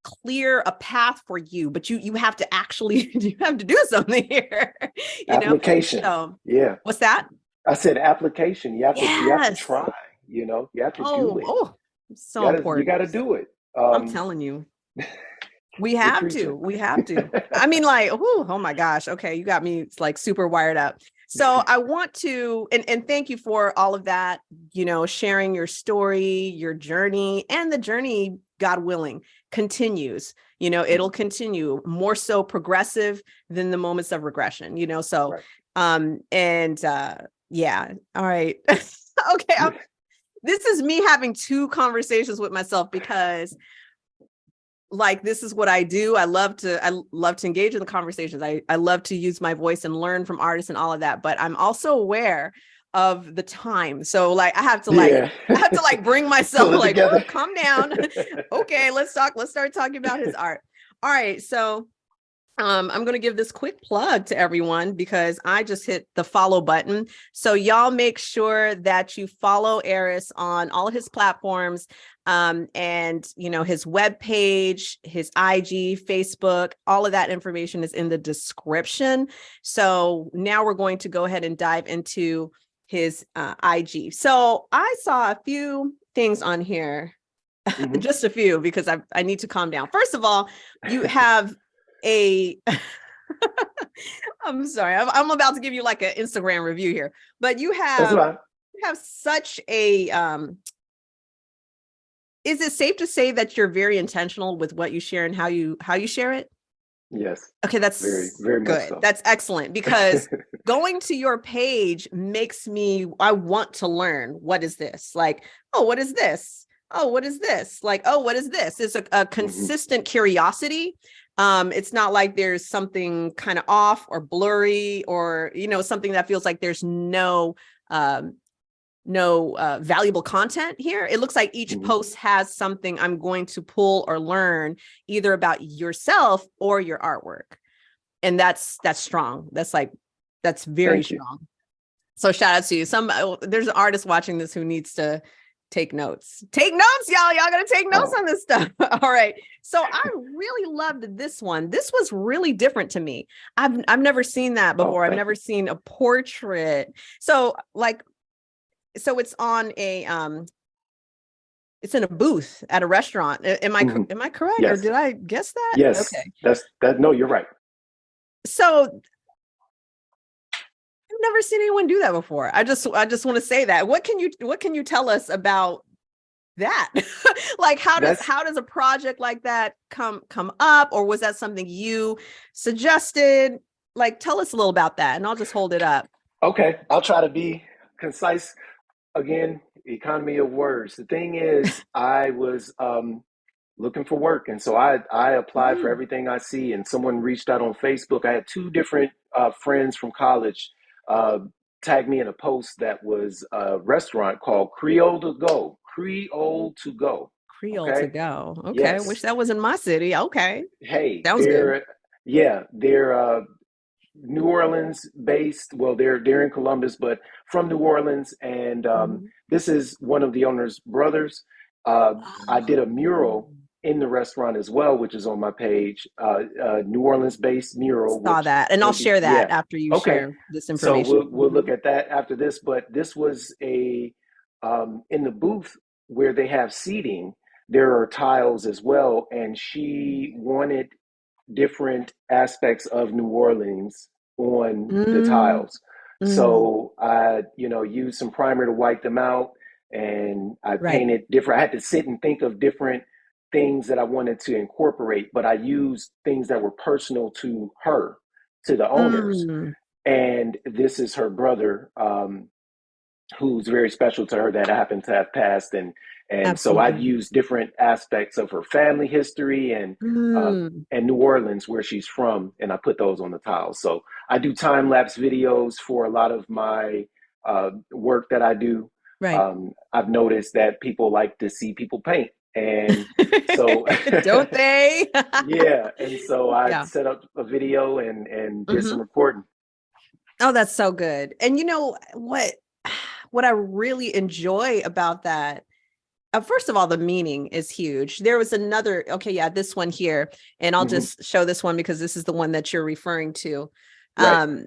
clear a path for you, but you have to actually you have to do something here, you know. Application. So Yeah. what's that? I said application. You have to Yes. try. You have to do Oh, it. oh, You so gotta important. do it. I'm telling you. We You're have to. preaching. We have to. I mean, like, oh my gosh. Okay, you got me like super wired up. So I want to, and thank you for all of that, sharing your story, your journey, and the journey, God willing, continues. It'll continue more so progressive than the moments of regression, So Right. and yeah. All right. Okay. This is me having two conversations with myself because like this is what I do. I love to engage in the conversations. I love to use my voice and learn from artists and all of that, but I'm also aware of the time. So like Yeah. I have to like bring myself Pull it like, together. whoa, calm down. Okay, let's start talking about his art. All right. So I'm going to give this quick plug to everyone because I just hit the follow button. So y'all make sure that you follow Arris on all of his platforms, and his webpage, his IG, Facebook, all of that information is in the description. So now we're going to go ahead and dive into his IG. So I saw a few things on here, Hmm. just a few, because I need to calm down. First of all, you have I'm sorry, I'm about to give you like an Instagram review here, but you That's have fine. such a is it safe to say that you're very intentional with what you share and how you share it? Yes, Okay, very, that's very much good. so. That's excellent, because going to your page makes I want to learn. What is this? Like, oh, what is this? Oh, what is this? Like, oh, what is this? It's a Hmm. consistent curiosity. It's not like there's something kind of off or blurry, or something that feels like there's um, no valuable content here. It looks like each Hmm. post has something I'm going to pull or learn, either about yourself or your artwork. And that's strong. That's very Thank you. strong. So shout out to you. There's an artist watching this who needs to take notes. Take notes, y'all. Y'all gotta take notes Oh, on this stuff. All right. So I really loved this one. This was really different to me. I've never seen that oh, before. I've thank never you. seen a portrait. So it's on a it's in a booth at a restaurant. Hmm. Am I correct, or Yes, did I guess that? yes, Okay. that's that. No, you're right. So I've never seen anyone do that before. I just want to say that. What can you tell us about that? Like, That's how does a project like that come up, or was that something you suggested? Like, tell us a little about that, and I'll just hold it up. okay. I'll try to be concise. Again, economy of words. The thing is, I was looking for work, and so I applied for Mm, everything I see. And someone reached out on Facebook. I had two different friends from college uh, tag me in a post that was a restaurant called Creole to Go. Creole to Go. Creole to Okay. go. Okay, I wish Yes. that was in my city. Okay, Hey, sounds good. they're New Orleans based. Well, they're in Columbus, but from New Orleans, and Mhm. this is one of the owner's brothers. Uh, I did a Oh, mural in the restaurant as well, which is on my page. New Orleans based mural, saw which that, and I'll maybe share that yeah, after you okay. share this So information. we'll look Mhm. at that after this. But this was a in the booth where they have seating. There are tiles as well, and she wanted different aspects of New Orleans on the Mm, tiles. mm, So I, used some primer to wipe them out, and I right. painted different. I had to sit and think of different things that I wanted to incorporate, but I used things that were personal to her, to the owners. Mm, And this is her brother, who's very special to her that happened to have passed, and so I absolutely. used different aspects of her family history uh, Mm, and New Orleans where she's from, and I put those on the tiles. So I do time lapse videos for a lot of my work that I do. right. I've noticed that people like to see people paint, and so Don't they? yeah, and so I Yeah. set up a video and did some Hmm. recording. Oh, that's so good. And you know what? What I really enjoy about that, first of all, the meaning is huge. There was another, okay, yeah, this one here, and I'll Hmm. just show this one because this is the one that you're referring to. Right. Um,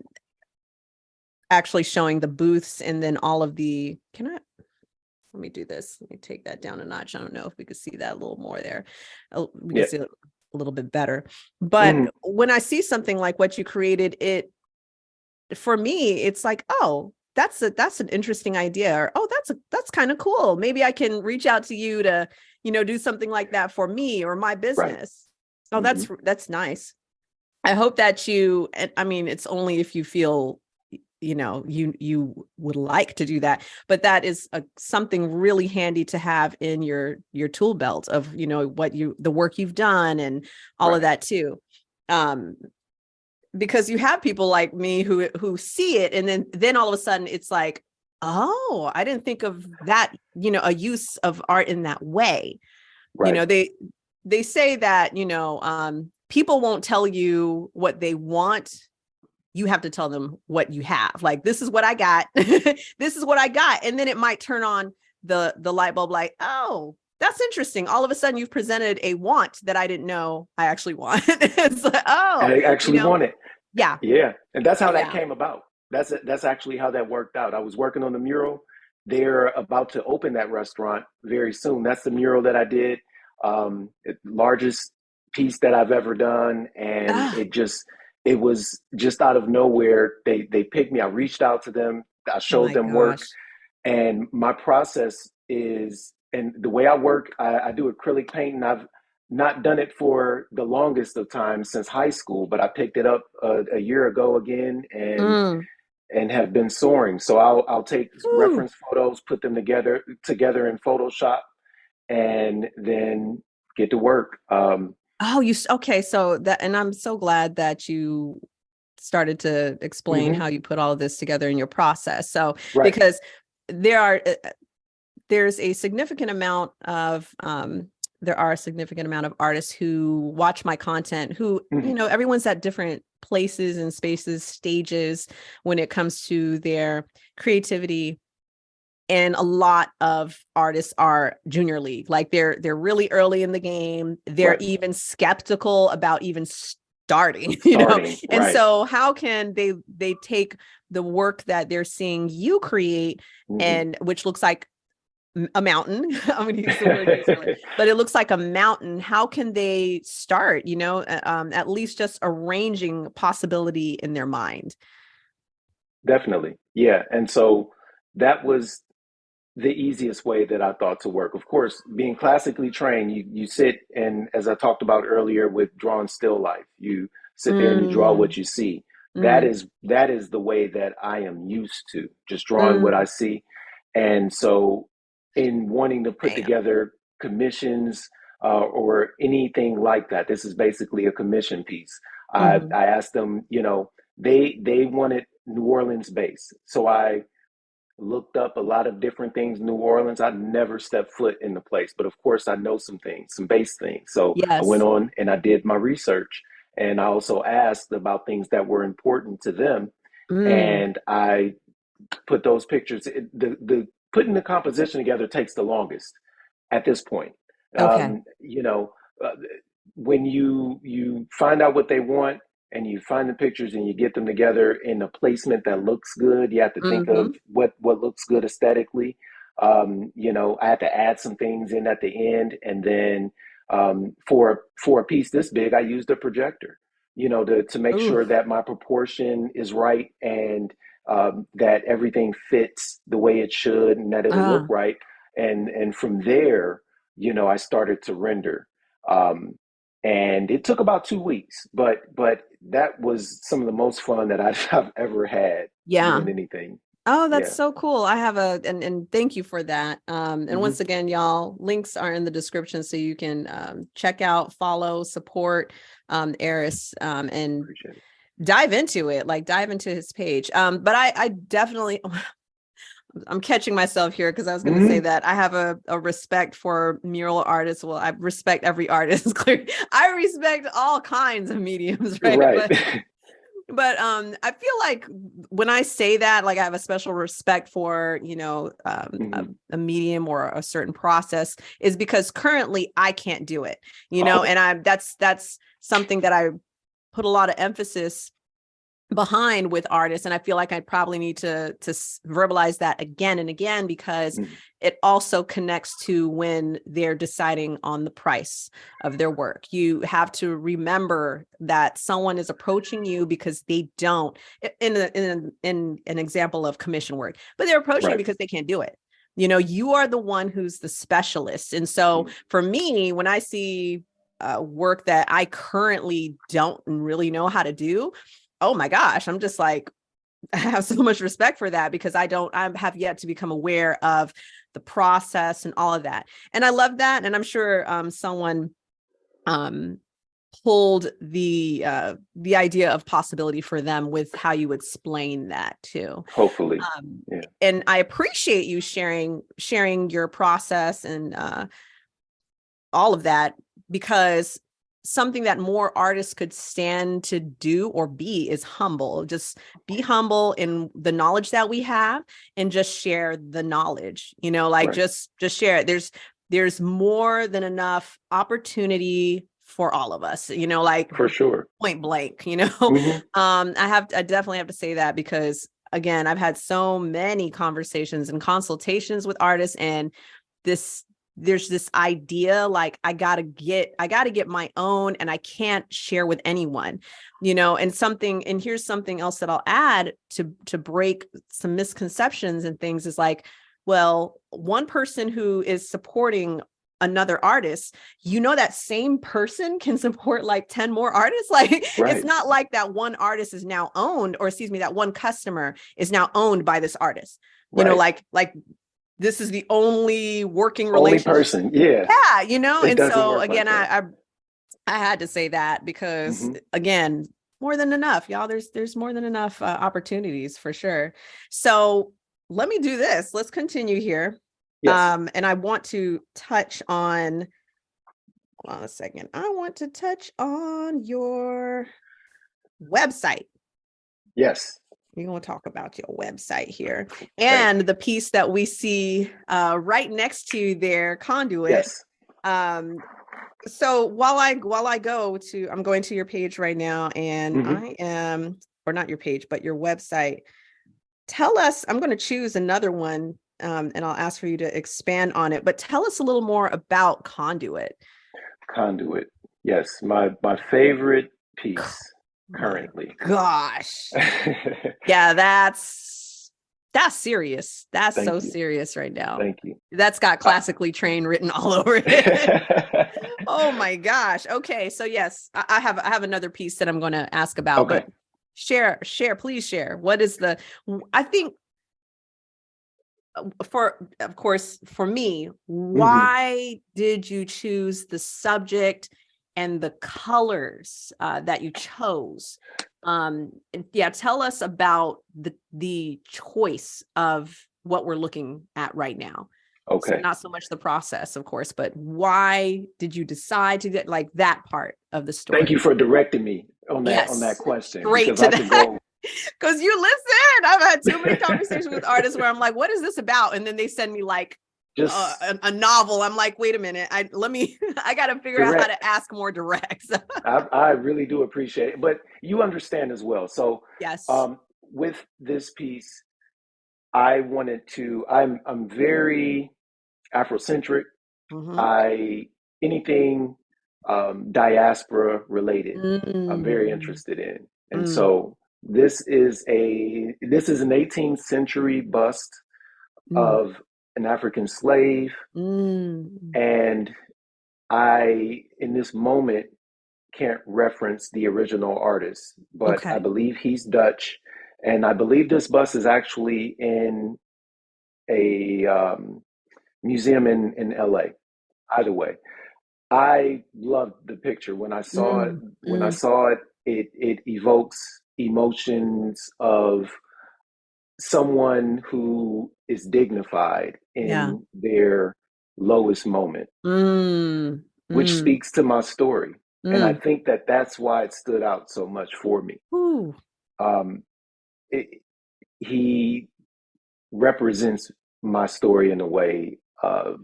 Actually showing the booths, and then all of the, let me do this. Let me take that down a notch. I don't know if we could see that a little more there. Oh, we can Yeah. see it a little bit better. But Hmm. when I see something like what you created, for me, it's like, oh, that's an interesting idea, or oh, that's kind of cool. Maybe I can reach out to you to, do something like that for me or my Right. business. Oh, Hmm. that's nice. I hope that and I mean, it's only if you feel, you would like to do that, but that is something really handy to have in your tool belt of, the work you've done and all of Right. that too. Um, because you have people like me who see it, and then all of a sudden it's like, oh, I didn't think of that, a use of art in that way. you Right. know they they say that, people won't tell you what they want. You have to tell them what you have. Like, this is what I got. This is what I got. And then it might turn on the light bulb, like, oh, that's interesting. All of a sudden you've presented a want that I didn't know I actually want. It's like, oh, I actually want it. yeah. Yeah, and that's how that Yeah. came about. That's actually how that worked out. I was working on the mural. They're about to open that restaurant very soon. That's the mural that I did, largest piece that I've ever done, and Ah, it was just out of nowhere. They picked me. I reached out to them. I showed my them work, gosh. and my process is, and the way I work, I do acrylic paint, and I've not done it for the longest of time since high school, but I picked it up a year ago again, Mm. and have been soaring. So I'll take Ooh. reference photos, put them together in Photoshop, and then get to work. Oh, okay. So that, and I'm so glad that you started to explain Mhm. how you put all of this together in your process. So, Right. because there are, there's a significant amount of, there are a significant amount of artists who watch my content who, Mhm. everyone's at different places and spaces, stages when it comes to their creativity. And a lot of artists are junior league, like they're really early in the game. They're Right. even skeptical about even starting, Starting. And Right. so how can they take the work that they're seeing you create, Mhm. and which looks like a mountain. I'm going to use the word you used earlier, but it looks like a mountain. How can they start, at least just arranging possibility in their mind? Definitely. Yeah. And so that was the easiest way that I thought to work. Of course, being classically trained, you sit, and as I talked about earlier with drawing still life, you sit there and you draw Mm, what you see. mm, That is the way that I am used to, just drawing what I mm. see. And so in wanting to put Bam. together commissions, or anything like that, this is basically a commission piece. Hmm. I asked them, they wanted New Orleans based. So I looked up a lot of different things. New Orleans, I never stepped foot in the place, but of course I know some things, some base things. So I went Yes. on and I did my research, and I also asked about things that were important to them, Mm, and I put those pictures. The putting the composition together takes the longest at this point. okay. Um, you know, uh, when you find out what they want, and you find the pictures and you get them together in a placement that looks good, you have to think of Hmm. what looks good aesthetically. I had to add some things in at the end, and then for a piece this big, I used a projector. To make Ooh. sure that my proportion is right, and that everything fits the way it should, and that it'll look Ah. right. And from there, I started to render. Um, and it took about 2 weeks, but that was some of the most fun that I've ever had Yeah. doing anything. Oh, that's Yeah. so cool. I have and thank you for that. And Hmm. once again, y'all, links are in the description so you can check out, follow, support Arris, and Appreciate it. dive into it, like dive into his page. But I definitely, I'm catching myself here because I was going to say Hmm. that I have a respect for mural artists. Well, I respect every artist. I respect all kinds of mediums, right? Right. But I feel like when I say that, like I have a special respect for, Hmm. a medium or a certain process, is because currently I can't do it, Oh. and that's something that I put a lot of emphasis behind with artists, and I feel like I probably need to verbalize that again and again, because Hmm. it also connects to when they're deciding on the price of their work. You have to remember that someone is approaching you because they don't, in an example of commission work, but they're approaching you Right. because they can't do it. You are the one who's the specialist. And so Hmm. for me, when I see work that I currently don't really know how to do, oh my gosh, I'm just like, I have so much respect for that, because I have yet to become aware of the process and all of that. And I love that. And I'm sure someone um, pulled the idea of possibility for them with how you explain that too. Hopefully. Um, Yeah. and I appreciate you sharing your process and all of that, because something that more artists could stand to do or be is humble. Just be humble in the knowledge that we have and just share the knowledge, like Right. just share it. There's more than enough opportunity for all of us, like For sure. point blank, Hmm. I definitely have to say that because again, I've had so many conversations and consultations with artists, and this there's this idea like I gotta get my own, and I can't share with anyone, and here's something else that I'll add to break some misconceptions and things is like, well, one person who is supporting another artist, that same person can support like 10 more artists. Like, it's Right. not like that one artist is now owned, or excuse me, that one customer is now owned by this artist, Right. like this is the only working Only relationship. person. Yeah. Yeah, It and doesn't so work like again, that. I had to say that because Hmm. again, more than enough, y'all. There's more than enough opportunities for sure. So let me do this. Let's continue here. Yes. And I want to touch on. Hold on a second. I want to touch on your website. Yes. We're going to talk about your website here Great. and the piece that we see right next to their conduit. Yes. Um, so I'm going to your page right now, and Hmm. or not your page, but your website. Tell us, I'm going to choose another one, and I'll ask for you to expand on it, but tell us a little more about Conduit. Conduit. Yes. My favorite piece My currently. gosh. Thank Yeah, that's serious. That's so you. serious right now. Thank you. That's got Uh, classically trained written all over it. Oh my gosh. Okay. So yes, I have another piece that I'm going to ask about, okay. but please share. What is I think of course, for me, Hmm. why did you choose the subject and the colors that you chose? Yeah, tell us about the choice of what we're looking at right now. So Okay. not so much the process, of course, but why did you decide to get like that part of the Thank you story? for directing me on that Yes, question straight because to I could that. go. Because you listen, I've had too many conversations with artists where I'm like, what is this about? And then they send me like Just a novel. I'm like, wait a minute. I got to figure out how direct. to ask more direct. I really do appreciate it, but you understand as well. So, Yes. um, with this piece, I wanted to. I'm very Afrocentric. Mm-hmm. I anything diaspora related, I'm very Mm, interested in, and mm, so this is an 18th century bust mm, of an African slave, mm. and I in this moment can't reference the original artist, but I Okay. believe he's Dutch, and I believe this bus is actually in a museum in LA. Either way, I loved the picture when I saw it. Mm, When I mm. saw it, it evokes emotions of someone who is dignified Yeah. in their lowest moment, Mm, which mm, speaks to my story. And I mm. think that that's why it stood out so much for me. Ooh. Um, it, he represents my story in a way of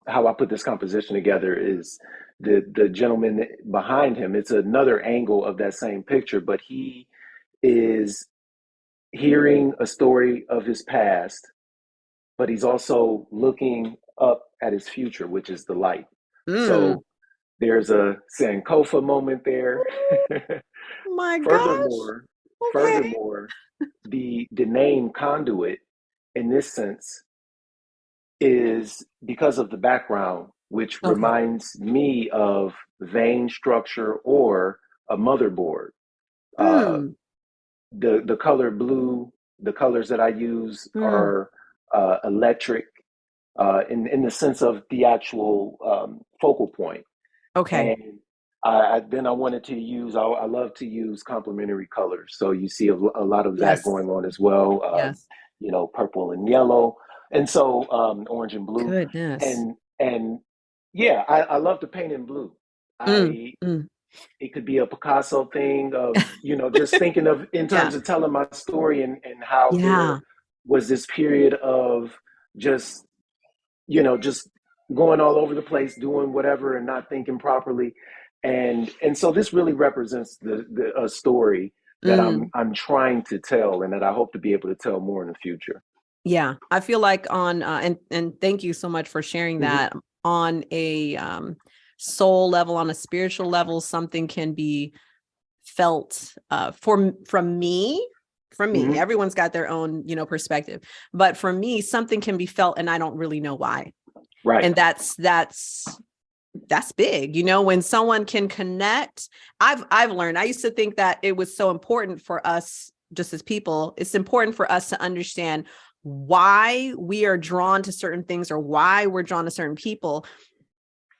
how I put this composition together is the gentleman behind him. It's another angle of that same picture, but he is hearing a story of his past, but he's also looking up at his future, which is the light. Mm. So there's a Sankofa moment there. Oh my gosh. furthermore, Okay. furthermore, the name conduit in this sense is because of the background, which Okay. reminds me of vein structure or a motherboard. Uh, Mm. the color blue, the colors that I use Mm. are electric in the sense of the actual focal point. Okay. And then I wanted to use, I love to use complementary colors. So you see a lot of that Yes. going on as well, Yes. purple and yellow. And so orange and blue. Goodness. And yeah, I love to paint in blue. Mm, I mm. it could be a Picasso thing of, just thinking of in Yeah. terms of telling my story, and how there Yeah. was this period of just, just going all over the place, doing whatever and not thinking properly. And so this really represents the a story that Mm. I'm trying to tell, and that I hope to be able to tell more in the future. Yeah. I feel like on and thank you so much for sharing Hmm. that. On a soul level, on a spiritual level, something can be felt from me. From me, Hmm. everyone's got their own, perspective, but for me, something can be felt and I don't really know why. Right. And that's big, when someone can connect. I've learned, I used to think that it was so important for us, just as people, it's important for us to understand why we are drawn to certain things or why we're drawn to certain people.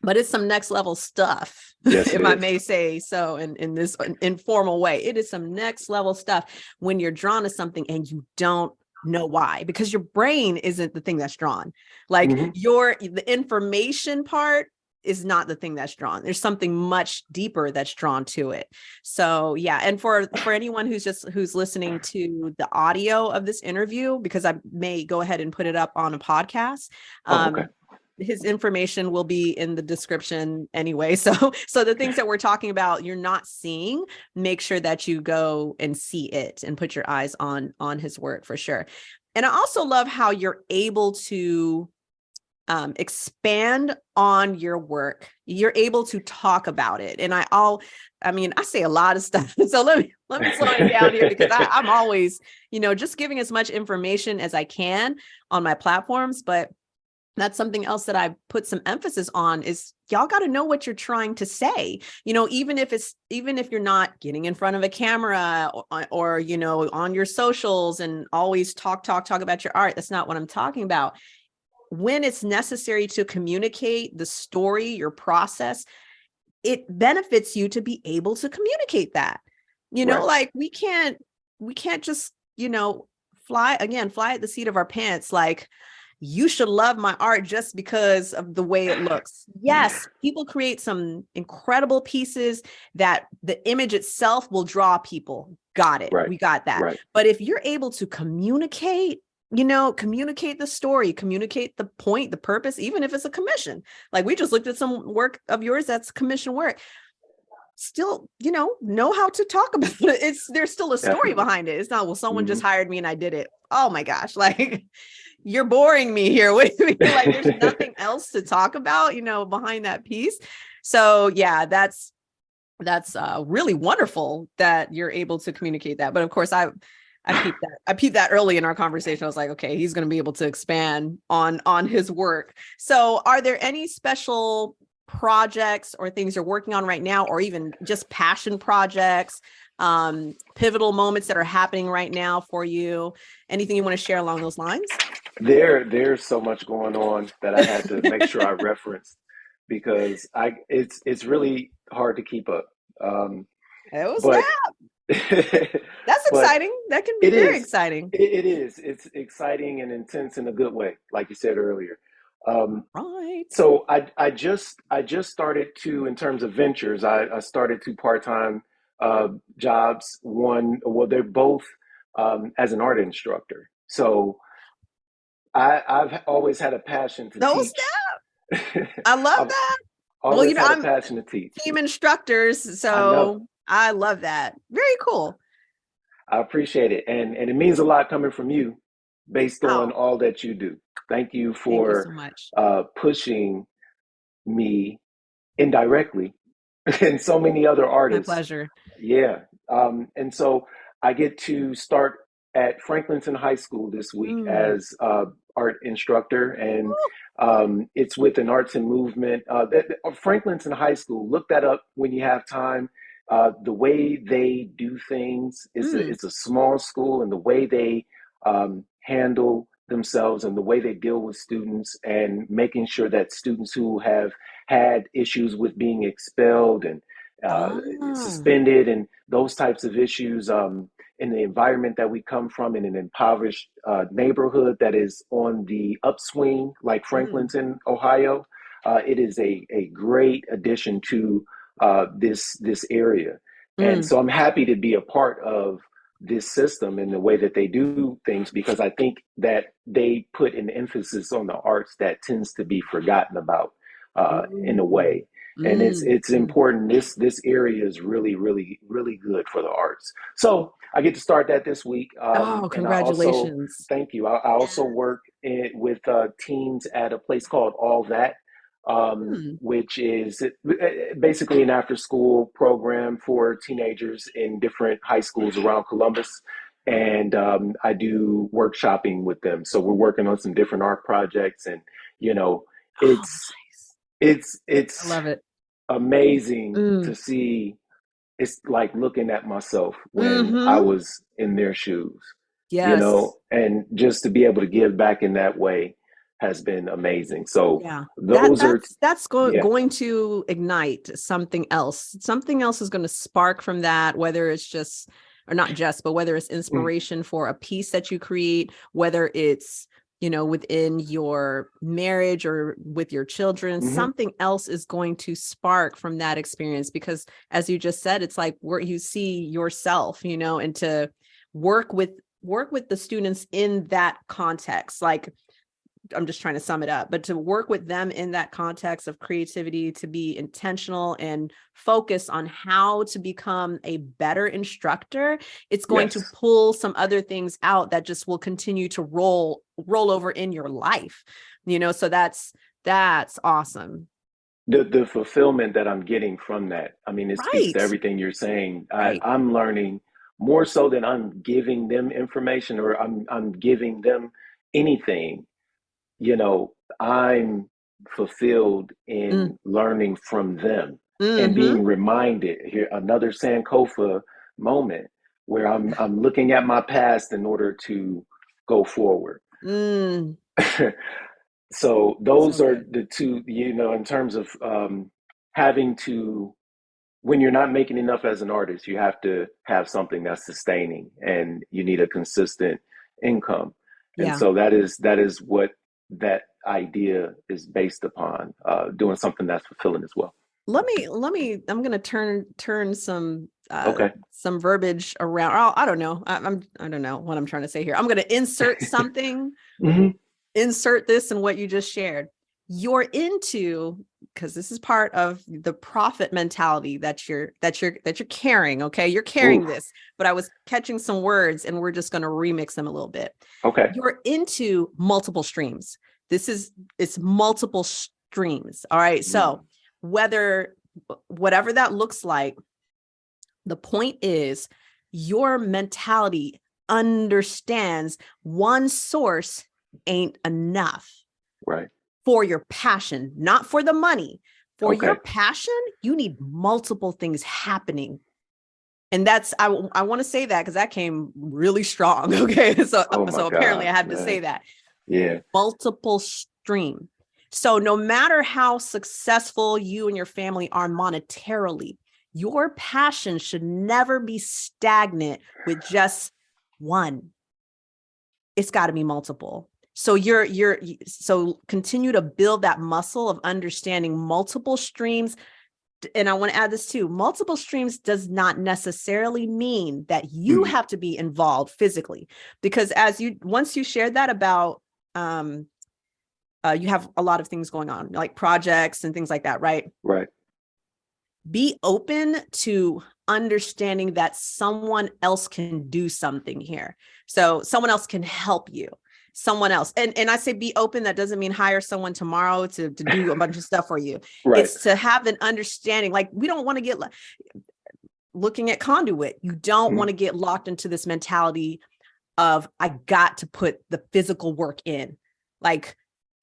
But it's some next level stuff, Yes, it if I is. may say so, in this informal way. It is some next level stuff when you're drawn to something and you don't know why, because your brain isn't the thing that's drawn. Like Hmm. the information part is not the thing that's drawn. There's something much deeper that's drawn to it. So yeah, and for anyone who's listening to the audio of this interview, because I may go ahead and put it up on a podcast. Oh, okay. His information will be in the description anyway. So the things that we're talking about, you're not seeing, make sure that you go and see it and put your eyes on his work for sure. And I also love how you're able to expand on your work. You're able to talk about it. And I say a lot of stuff. So let me slow it down here, because I'm always, just giving as much information as I can on my platforms. But that's something else that I put some emphasis on, is y'all got to know what you're trying to say, even if you're not getting in front of a camera, or on your socials and always talk about your art. That's not what I'm talking about. When it's necessary to communicate the story, your process, it benefits you to be able to communicate that. Right. Like we can't just, fly at the seat of our pants. Like, you should love my art just because of the way it looks. Yes, people create some incredible pieces that the image itself will draw people. Got it. Right. We got that. Right. But if you're able to communicate the story, communicate the point, the purpose, even if it's a commission. Like, we just looked at some work of yours that's commission work. Still, know how to talk about it. There's still a story Definitely. behind it. It's not, well, someone Hmm. just hired me and I did it. Oh my gosh. Like, you're boring me here. What do you mean? Like, there's nothing else to talk about, behind that piece. So yeah, that's really wonderful that you're able to communicate that. But of course, I peeped that early in our conversation. I was like, okay, he's going to be able to expand on his work. So are there any special projects or things you're working on right now, or even just passion projects, pivotal moments that are happening right now for you? Anything you want to share along those lines? There's so much going on that I had to make sure I referenced, because it's really hard to keep up. Um, It was but That's but exciting. That can be it very is exciting. it is it's exciting and intense in a good way, like you said earlier. Um, Right. so I just started to, in terms of ventures, I started two part-time jobs. Well, they're both as an art instructor. So I've always had a passion to Those teach. I love I've that. Well, always had a I'm passion to teach. team instructors, I know. so I love that. Very cool. I appreciate it. And it means a lot coming from you, based on Oh, all that you do. Thank you thank you for so much. pushing me indirectly and so many other My artists. pleasure. Yeah. And so I get to start at Franklinton High School this week Mm. as art instructor, and Woo. it's with an arts and movement. Franklinton High School, look that up when you have time. The way they do things is Mm. it's a small school, and the way they handle themselves and the way they deal with students, and making sure that students who have had issues with being expelled and uh, Ah. suspended and those types of issues, in the environment that we come from, in an impoverished neighborhood that is on the upswing, like Mm. Franklinton, Ohio. It is a great addition to this area. And Mm. so I'm happy to be a part of this system and the way that they do things, because I think that they put an emphasis on the arts that tends to be forgotten about in a Mm. way. And Mm. it's Mm. important. This area is really, really, really good for the arts. So I get to start that this week. Oh, And I also congratulations. thank you. I Yeah. also work with teens at a place called All That, Hmm. which is basically an after school program for teenagers in different high schools around Columbus. And I do workshopping with them. So we're working on some different art projects, and you know, Oh, it's nice. I it's love it. amazing Mm. to see. It's like looking at myself when I Mm-hmm. was in their shoes, Yes. and just to be able to give back in that way has been amazing. So Yeah. That those are, that's yeah. going to ignite something else. Something else is going to spark from that, whether it's just or not just, but whether it's Mm, inspiration for a piece that you create, whether it's, within your marriage or with your children, mhm. something else is going to spark from that experience because as you just said, it's like where you see yourself, and to work with the students in that context. Like I'm just trying to sum it up, but to work with them in that context of creativity, to be intentional and focus on how to become a better instructor, it's going to Yes. pull some other things out that just will continue to roll over in your life. So that's awesome. The fulfillment that I'm getting from that, I mean, it speaks to Right. everything you're saying. Right. I'm learning more so than I'm giving them information, or I'm giving them anything. I'm fulfilled Mm, in learning from them and mm-hmm. being reminded here, another Sankofa moment where I'm looking at my past in order to go forward. Mm. So So those are good. the two, in terms of having to, when you're not making enough as an artist, you have to have something that's sustaining, and you need a consistent income. And Yeah. so that is what that idea is based upon, doing something that's fulfilling as well. I'm going to turn Okay. some verbiage around. Oh, I don't know. I don't know what I'm trying to say here. I'm going to Hmm. insert this in what you just shared. You're into, because this is part of the profit mentality that you're carrying. Okay. You're carrying Oof. this, but I was catching some words and we're just going to remix them a little bit. Okay. You're into multiple streams. It's multiple streams. All right. Mm. So whatever that looks like, the point is your mentality understands one source ain't enough Right. for your passion, not for the money. For your Okay. passion, you need multiple things happening. And I want to say that because that came really strong. Okay. So, Oh my so apparently I God, had to say man. that Yeah. multiple stream. So no matter how successful you and your family are monetarily, your passion should never be stagnant with just one. It's got to be multiple. So so continue to build that muscle of understanding multiple streams. And I want to add this too. Multiple streams does not necessarily mean that you Mhm. have to be involved physically, because once you shared that about, you have a lot of things going on, like projects and things like that, right? Right. Be open to understanding that someone else can do something here. So someone else can help you. Someone else. And I say be open. That doesn't mean hire someone tomorrow to do a bunch of stuff for you. Right. It's to have an understanding. Like we don't want to get looking at conduit. You don't want Mhm. to get locked into this mentality of I got to put the physical work in. Like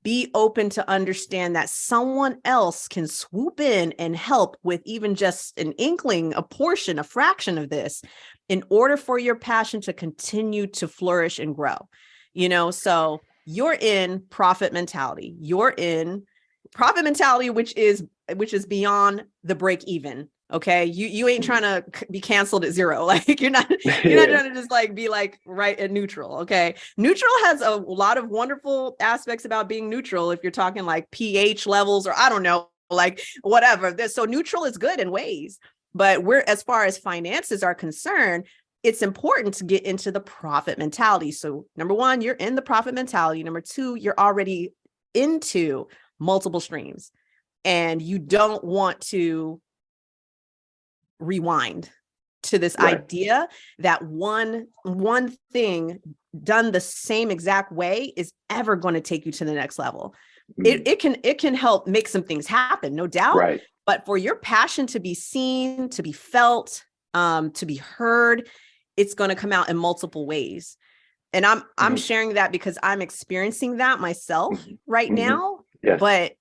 be open to understand that someone else can swoop in and help with even just an inkling, a portion, a fraction of this in order for your passion to continue to flourish and grow. So you're in profit mentality. You're in profit mentality, which is beyond the break even. Okay. You ain't trying to be canceled at zero. Like you're not Yeah. trying to just like be like right at neutral. Okay. Neutral has a lot of wonderful aspects about being neutral. If you're talking like pH levels, or I don't know, like whatever. So neutral is good in ways, but we're, as far as finances are concerned, it's important to get into the profit mentality. So number one, you're in the profit mentality. Number two, you're already into multiple streams and you don't want to rewind to this Right. idea that one thing done the same exact way is ever going to take you to the next level. Mm. It can help make some things happen, no doubt. Right. But for your passion to be seen, to be felt, to be heard, it's going to come out in multiple ways. And I'm Mm. sharing that because I'm experiencing that myself right Mm-hmm. now. Yes. But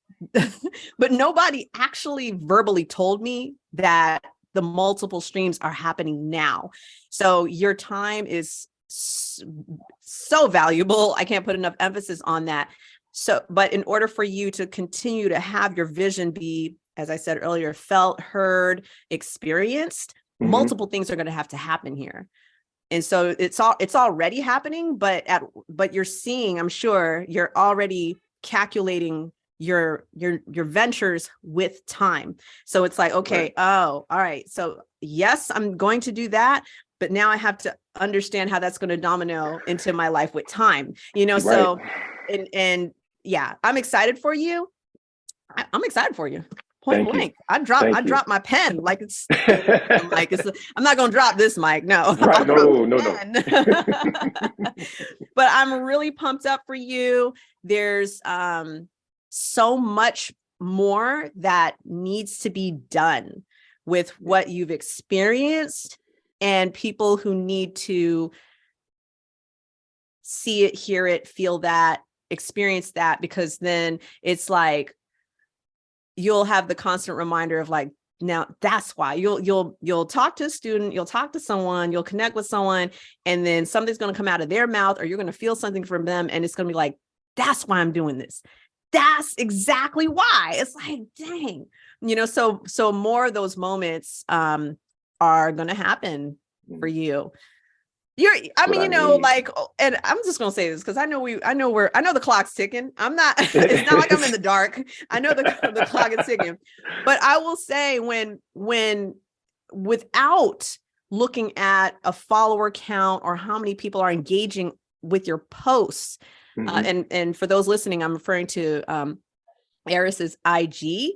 but nobody actually verbally told me that the multiple streams are happening now. So your time is so valuable. I can't put enough emphasis on that. So, but in order for you to continue to have your vision be, as I said earlier, felt, heard, experienced, Mm-hmm. multiple things are going to have to happen here. And so it's already happening, but you're seeing, I'm sure you're already calculating your ventures with time. So it's like, okay, Right. oh, all right. So yes, I'm going to do that, but now I have to understand how that's going to domino into my life with time, Right. so, and yeah, I'm excited for you. I'm excited for you. Point Thank you. blank. I Thank you. dropped my pen like it's like I'm not gonna drop this mic. No, I'll Right. drop No, no, the no. pen. But I'm really pumped up for you. There's so much more that needs to be done with what you've experienced and people who need to see it, hear it, feel that, experience that, because then it's like you'll have the constant reminder of like, now that's why you'll talk to a student, you'll talk to someone, you'll connect with someone, and then something's going to come out of their mouth or you're going to feel something from them. And it's going to be like, that's why I'm doing this. That's exactly why. It's like, dang, so more of those moments are going to happen for you. That's what I need. Like, and I'm just gonna say this because I know the clock's ticking. I'm not, it's not like I'm in the dark. I know the clock is ticking, but I will say when without looking at a follower count or how many people are engaging with your posts, Mm-hmm. and for those listening, I'm referring to Arris's IG.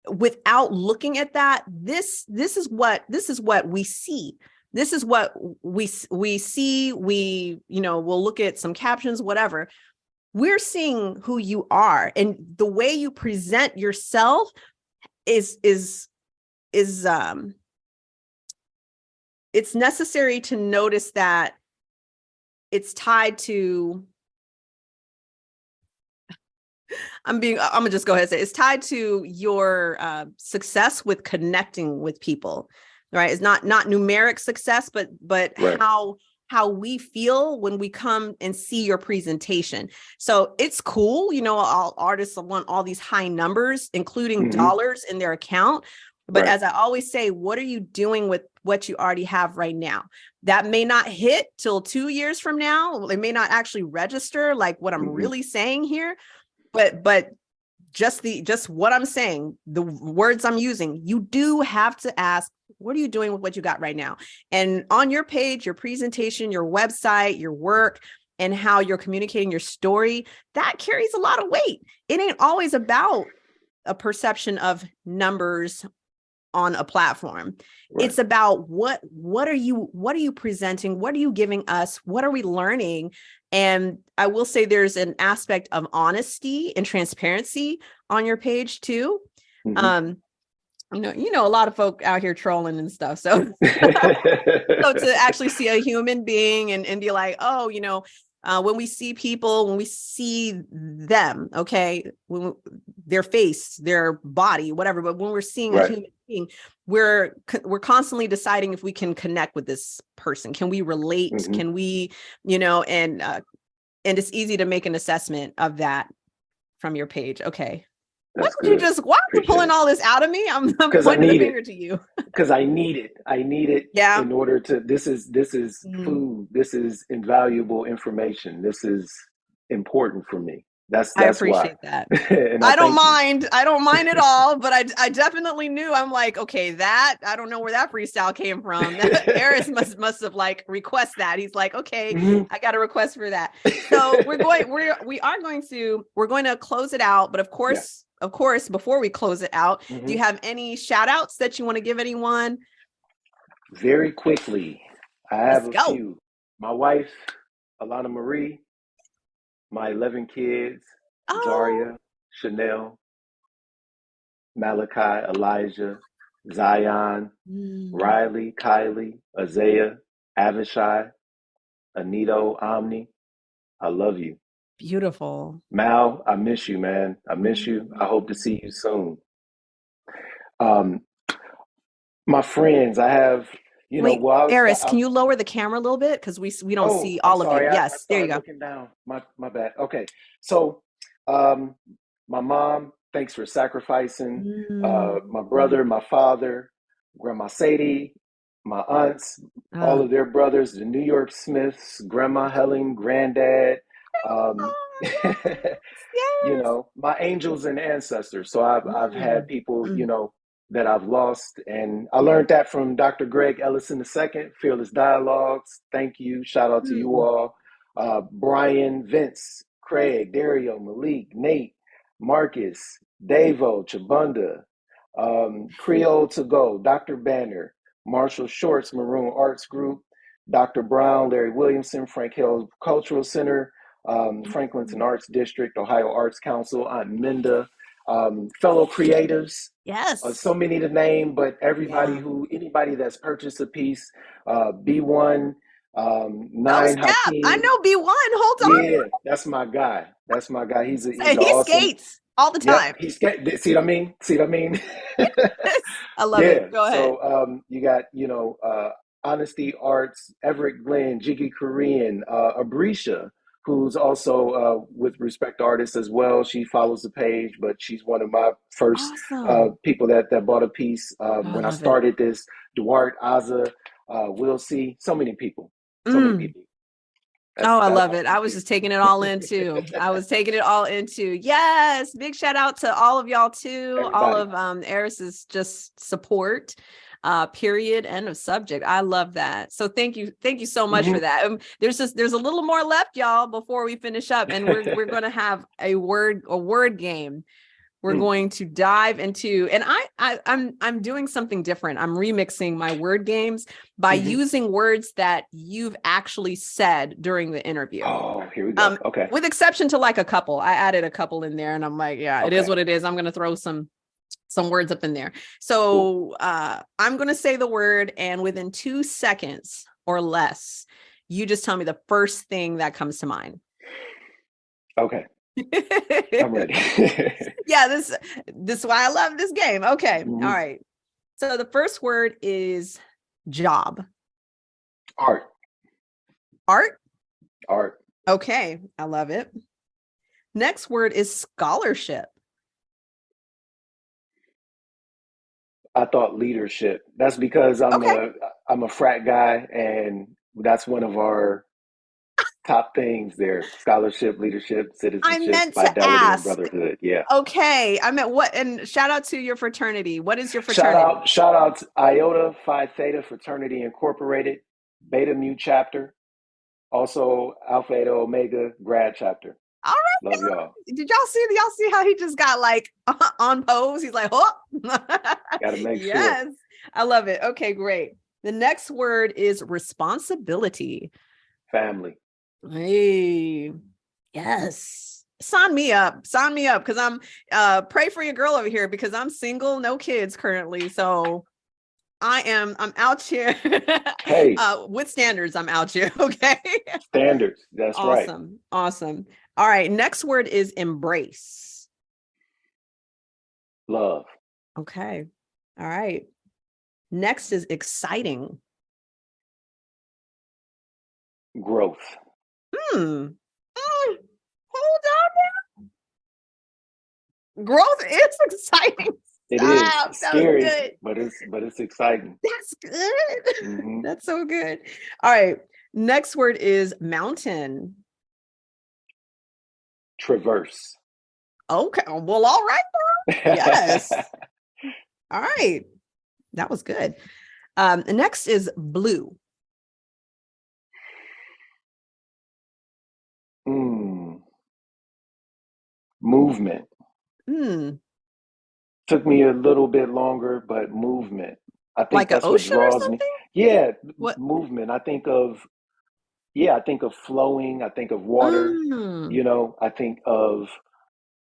Without looking at that, this is what we see. This is what we see. We'll look at some captions, whatever. We're seeing who you are, and the way you present yourself is it's necessary to notice that it's tied to, I'm gonna just go ahead and say it's tied to your success with connecting with people, right? It's not numeric success, but Right. how we feel when we come and see your presentation. So it's cool, all artists want all these high numbers, including Mm-hmm. dollars in their account. But Right. as I always say, what are you doing with what you already have right now? That may not hit till 2 years from now. It may not actually register like what I'm Mm-hmm. really saying here, but just what I'm saying, the words I'm using, you do have to ask, what are you doing with what you got right now? And on your page, your presentation, your website, your work, and how you're communicating your story, that carries a lot of weight. It ain't always about a perception of numbers on a platform. Right. It's about what are you presenting? What are you giving us? What are we learning? And I will say there's an aspect of honesty and transparency on your page too. Mm-hmm. Um, a lot of folk out here trolling and stuff. So, so to actually see a human being and be like, oh, when we see people, when we see them, okay, their face, their body, whatever, but when we're seeing a Right. human being, we're constantly deciding if we can connect with this person. Can we relate? Mm-hmm. Can we, and it's easy to make an assessment of that from your page. Okay. That's good. Why are you Appreciate pulling it. all this out of me? I'm Because I pointing the need it. finger to you. Because I need it. I need it Yeah. in order to. This is Mm. food. This is invaluable information. This is important for me. I That's why. appreciate that. And I I don't thank you. mind. I don't mind at all, but I definitely knew. I'm like, okay, that I don't know where that freestyle came from. Arris must have like request that. He's like, okay, Mhm. I got a request for that. So we're going to close it out, but Yeah. of course, before we close it out, do Hmm. you have any shout outs that you want to give anyone? Very quickly, I have Let's a go. few. My wife, Alana Marie, my 11 kids, Oh, Zaria, Chanel, Malachi, Elijah, Zion, mm, Riley, Kylie, Isaiah, Avishai, Anito, Omni. I love you. beautiful. Mal, I miss you, man. I miss you. I hope to Mm. see you soon. Um, my friends, I have, Wait, well, Arris, can you lower the camera a little bit? Because we don't oh, see I'm all of you. sorry. I Yes, there you started go. looking down. My bad. Okay. So, um, my mom, thanks for sacrificing. Mm. My brother, my father, Grandma Sadie, my aunts, all Uh, of their brothers, the New York Smiths, Grandma Helen, Granddad. Um, oh, yes, yes. my angels and ancestors. So I've had Mm, people, mm, that I've lost, and I learned that from Dr. Greg Ellison II, Fearless Dialogues. Thank you. Shout out to you mm. all. Brian, Vince, Craig, Dario, Malik, Nate, Marcus, Davo, Chabunda, Creole to Go, Dr. Banner, Marshall Shorts, Maroon Arts Group, Dr. Brown, Larry Williamson, Frank Hill Cultural Center, Franklinton Mm. Arts District, Ohio Arts Council, Aunt Minda, fellow creatives, Yes. so many to name, but Yeah. anybody that's purchased a piece, B1, Oh, Nine snap. I Hakeem, know B1. Hold yeah, that's my guy. That's my guy. on. He's an He awesome. skates all the Yep, time. see what I mean? See what I mean? Yes. I love Yeah. it. Go ahead. So you got Honesty Arts, Everett Glenn, Jiggy Korean, Abrisha, who's also with Respect Artists as well. She follows the page, but she's one of my first Awesome. people that bought a piece Oh, I when I love it. started this. Duarte, Aza, Will C. So many people. So many Mm. people. Oh, I That's love my it. I two was just pieces. taking it all in too. I was taking it all into. Yes. Big shout out to all of y'all too. All Everybody. of Arris's just support. Period. End of subject. I love that. So thank you. Thank you so much for Hmm. that. There's a little more left, y'all, before we finish up. And we're gonna have a word game. We're Mm, going to dive into, and I'm doing something different. I'm remixing my word games by hmm. using words that you've actually said during the interview. Oh, here we go. Okay. With exception to like a couple. I added a couple in there, and I'm like, yeah, it is Okay. what it is. I'm gonna throw some words up in there. Cool. So I'm gonna say the word, and within 2 seconds or less, you just tell me the first thing that comes to mind. Okay. I'm ready. Yeah, this is why I love this game. Okay. All Hmm. right. So the first word is job. Art. Art. Art. Okay. I love it. Next word is scholarship. I thought leadership. That's because Okay. I'm a frat guy, and that's one of our top things there. Scholarship, leadership, I citizenship, meant to fidelity, and ask. brotherhood. Yeah. Okay. I meant what? And shout out to your fraternity. What is your fraternity? Shout out to Iota Phi Theta Fraternity Incorporated, Beta Mu chapter, also Alpha Eta Omega grad chapter. All right. Love y'all. Did y'all see how he just got like on pose? He's like, oh, Got to make sure. yes. I love it. Okay, great. The next word is responsibility. Family. Hey, yes. Sign me up. Sign me up because I'm pray for your girl over here because I'm single, no kids currently. So I'm out here Hey, with standards. I'm out here. Okay. standards. That's right. Awesome. Awesome. All right. Next word is embrace. Love. Okay. All right. Next is exciting. Growth. Hmm. Hold on. Growth is exciting. It is. Stop. It's That was scary, good. but it's exciting. That's good. Hmm. That's so good. All right. Next word is mountain. Traverse. Okay. Well, all right. Yes. All right. That was good. The next is blue. mm, movement. Hmm. Took me a little bit longer, but movement. I think Like an that's what ocean or draws me. something? Yeah, What? movement. I think of flowing. I think of water. Mm, I think of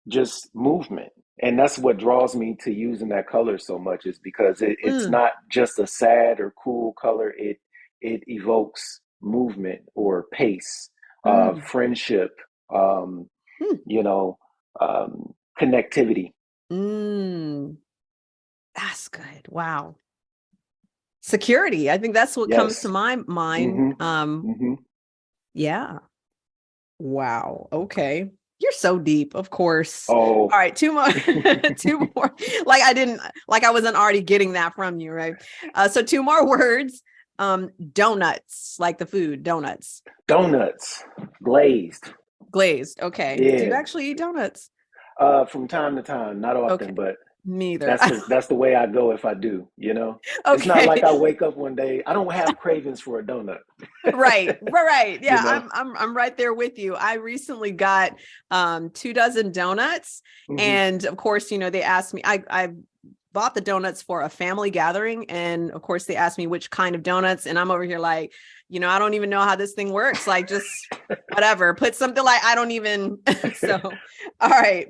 just movement. And that's what draws me to using that color so much is because it's mm, not just a sad or cool color. It evokes movement or pace, mm, friendship, um, mm, you know, connectivity. mm. That's good. Wow. Security. I think that's what comes to Yes. my mind. Mm-hmm. Mm-hmm. Yeah. Wow. Okay. You're so deep, of course. Oh, All right, two more. Two more. Like I wasn't already getting that from you, right? So two more words. Donuts, like the food, donuts. donuts, glazed. Glazed. Okay. Do you Yeah. actually eat donuts? From time to time, not often, Okay. but Neither. that's the way I go if I do. It's not like Okay. I wake up one day, I don't have cravings for a donut. Right. you Yeah, know. I'm right there with you. I recently got 2 dozen donuts. Hmm. And of course, they asked me, I bought the donuts for a family gathering. And of course, they asked me which kind of donuts. And I'm over here like, I don't even know how this thing works. Like, just whatever, put something like I don't even. So, all right,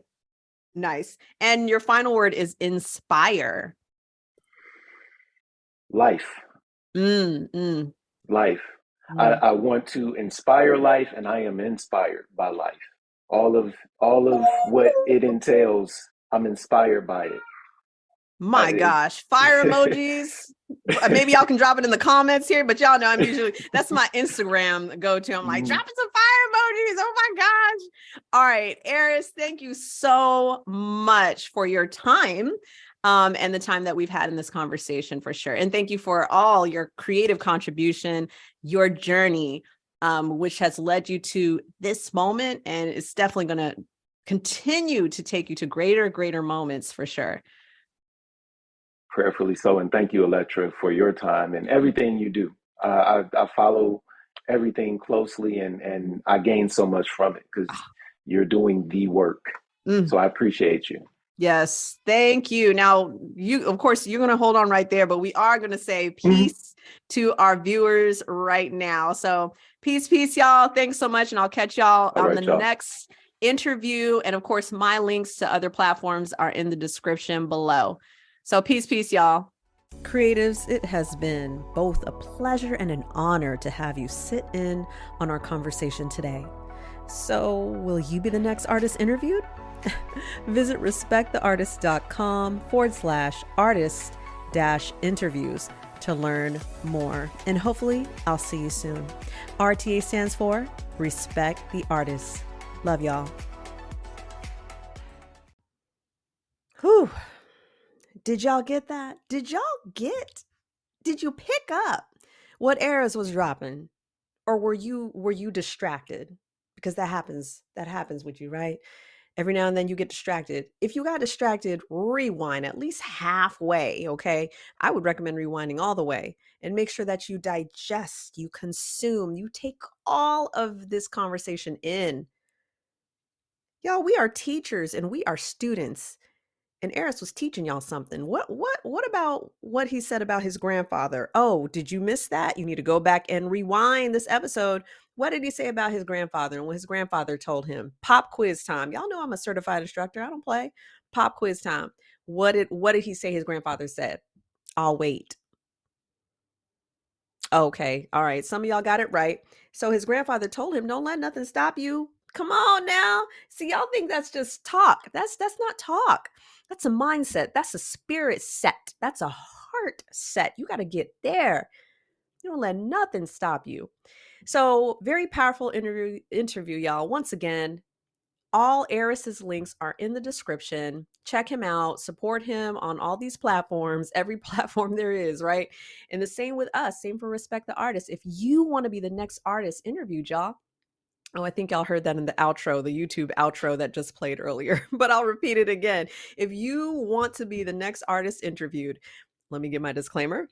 nice. And your final word is inspire. Life. Mm, mm, Life. mm. I want to inspire life and I am inspired by life. All of what it entails, I'm inspired by it. My gosh, fire emojis. Maybe y'all can drop it in the comments here, but y'all know that's my Instagram go to. I'm like, Mhm. dropping some fire emojis. Oh my gosh. All right, Arris, thank you so much for your time and the time that we've had in this conversation for sure. And thank you for all your creative contribution, your journey, which has led you to this moment. And it's definitely going to continue to take you to greater moments for sure. Prayerfully so, and thank you, Electra, for your time and everything you do. I follow everything closely, and I gain so much from it because you're doing the work. Mm. So I appreciate you. Yes, thank you. Now, of course, you're going to hold on right there, but we are going to say Mhm. peace to our viewers right now. So, peace, y'all. Thanks so much. And I'll catch y'all All on the right, y'all. next interview. And of course, my links to other platforms are in the description below. So, peace, y'all. Creatives, it has been both a pleasure and an honor to have you sit in on our conversation today. So, will you be the next artist interviewed? Visit respecttheartist.com/artist-interviews to learn more. And hopefully, I'll see you soon. RTA stands for Respect the Artist. Love y'all. Whew. Did y'all get that? Did you pick up what Arris was dropping? Or were you distracted? Because that happens with you, right? Every now and then you get distracted. If you got distracted, rewind at least halfway, okay? I would recommend rewinding all the way and make sure that you digest, you consume, you take all of this conversation in. Y'all, we are teachers and we are students. And Arris was teaching y'all something. What about what he said about his grandfather? Oh, did you miss that? You need to go back and rewind this episode. What did he say about his grandfather and what his grandfather told him? Pop quiz time. Y'all know I'm a certified instructor. I don't play. Pop quiz time. What did he say his grandfather said? I'll wait. Okay. All right. Some of y'all got it right. So his grandfather told him, "Don't let nothing stop you." Come on now. See, y'all think that's just talk. That's not talk. That's a mindset. That's a spirit set. That's a heart set. You got to get there. You don't let nothing stop you. So, very powerful interview, y'all. Once again, all Arris's links are in the description. Check him out, support him on all these platforms, every platform there is, right? And the same with us, same for Respect the Artist. If you want to be the next artist interviewed, y'all, Oh, I think y'all heard that in the outro, the YouTube outro that just played earlier, but I'll repeat it again. If you want to be the next artist interviewed, let me give my disclaimer.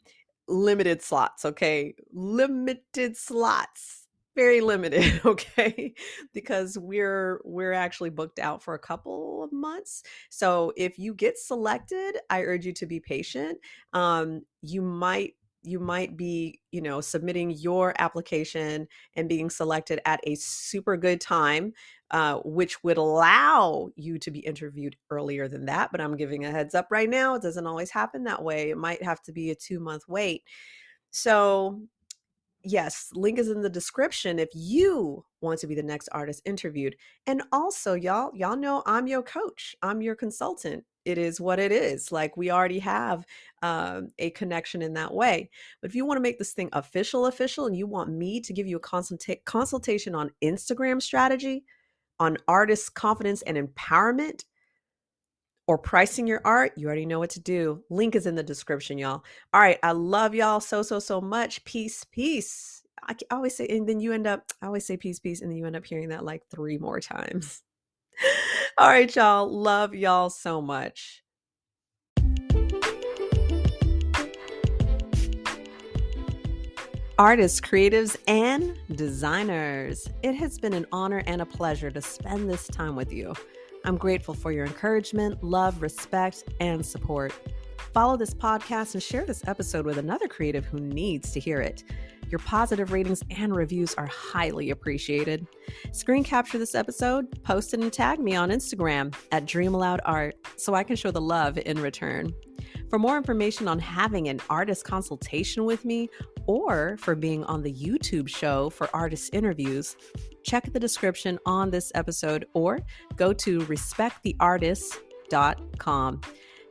Limited slots, okay? Limited slots. Very limited, okay? Because we're actually booked out for a couple of months. So if you get selected, I urge you to be patient. You might be, submitting your application and being selected at a super good time, which would allow you to be interviewed earlier than that. But I'm giving a heads up right now. It doesn't always happen that way. It might have to be a 2-month wait. So yes, link is in the description if you want to be the next artist interviewed. And also, y'all know I'm your coach. I'm your consultant. It is what it is. Like, we already have a connection in that way. But if you want to make this thing official, and you want me to give you a consultation on Instagram strategy, on artist confidence and empowerment, or pricing your art, you already know what to do. Link is in the description, y'all. All right. I love y'all so much. Peace, peace. I always say, and then I always say peace, peace, and then you end up hearing that like 3 more times. All right, y'all. Love y'all so much. Artists, creatives, and designers, it has been an honor and a pleasure to spend this time with you. I'm grateful for your encouragement, love, respect, and support. Follow this podcast and share this episode with another creative who needs to hear it. Your positive ratings and reviews are highly appreciated. Screen capture this episode, post it, and tag me on Instagram at DreamAloudArt so I can show the love in return. For more information on having an artist consultation with me or for being on the YouTube show for artist interviews, check the description on this episode or go to respecttheartist.com.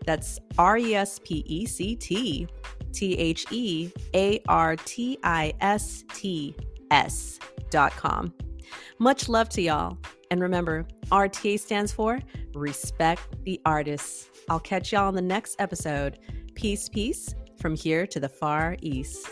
That's respectheartists.com. Much love to y'all. And remember, RTA stands for Respect the Artists. I'll catch y'all in the next episode. Peace, peace from here to the Far East.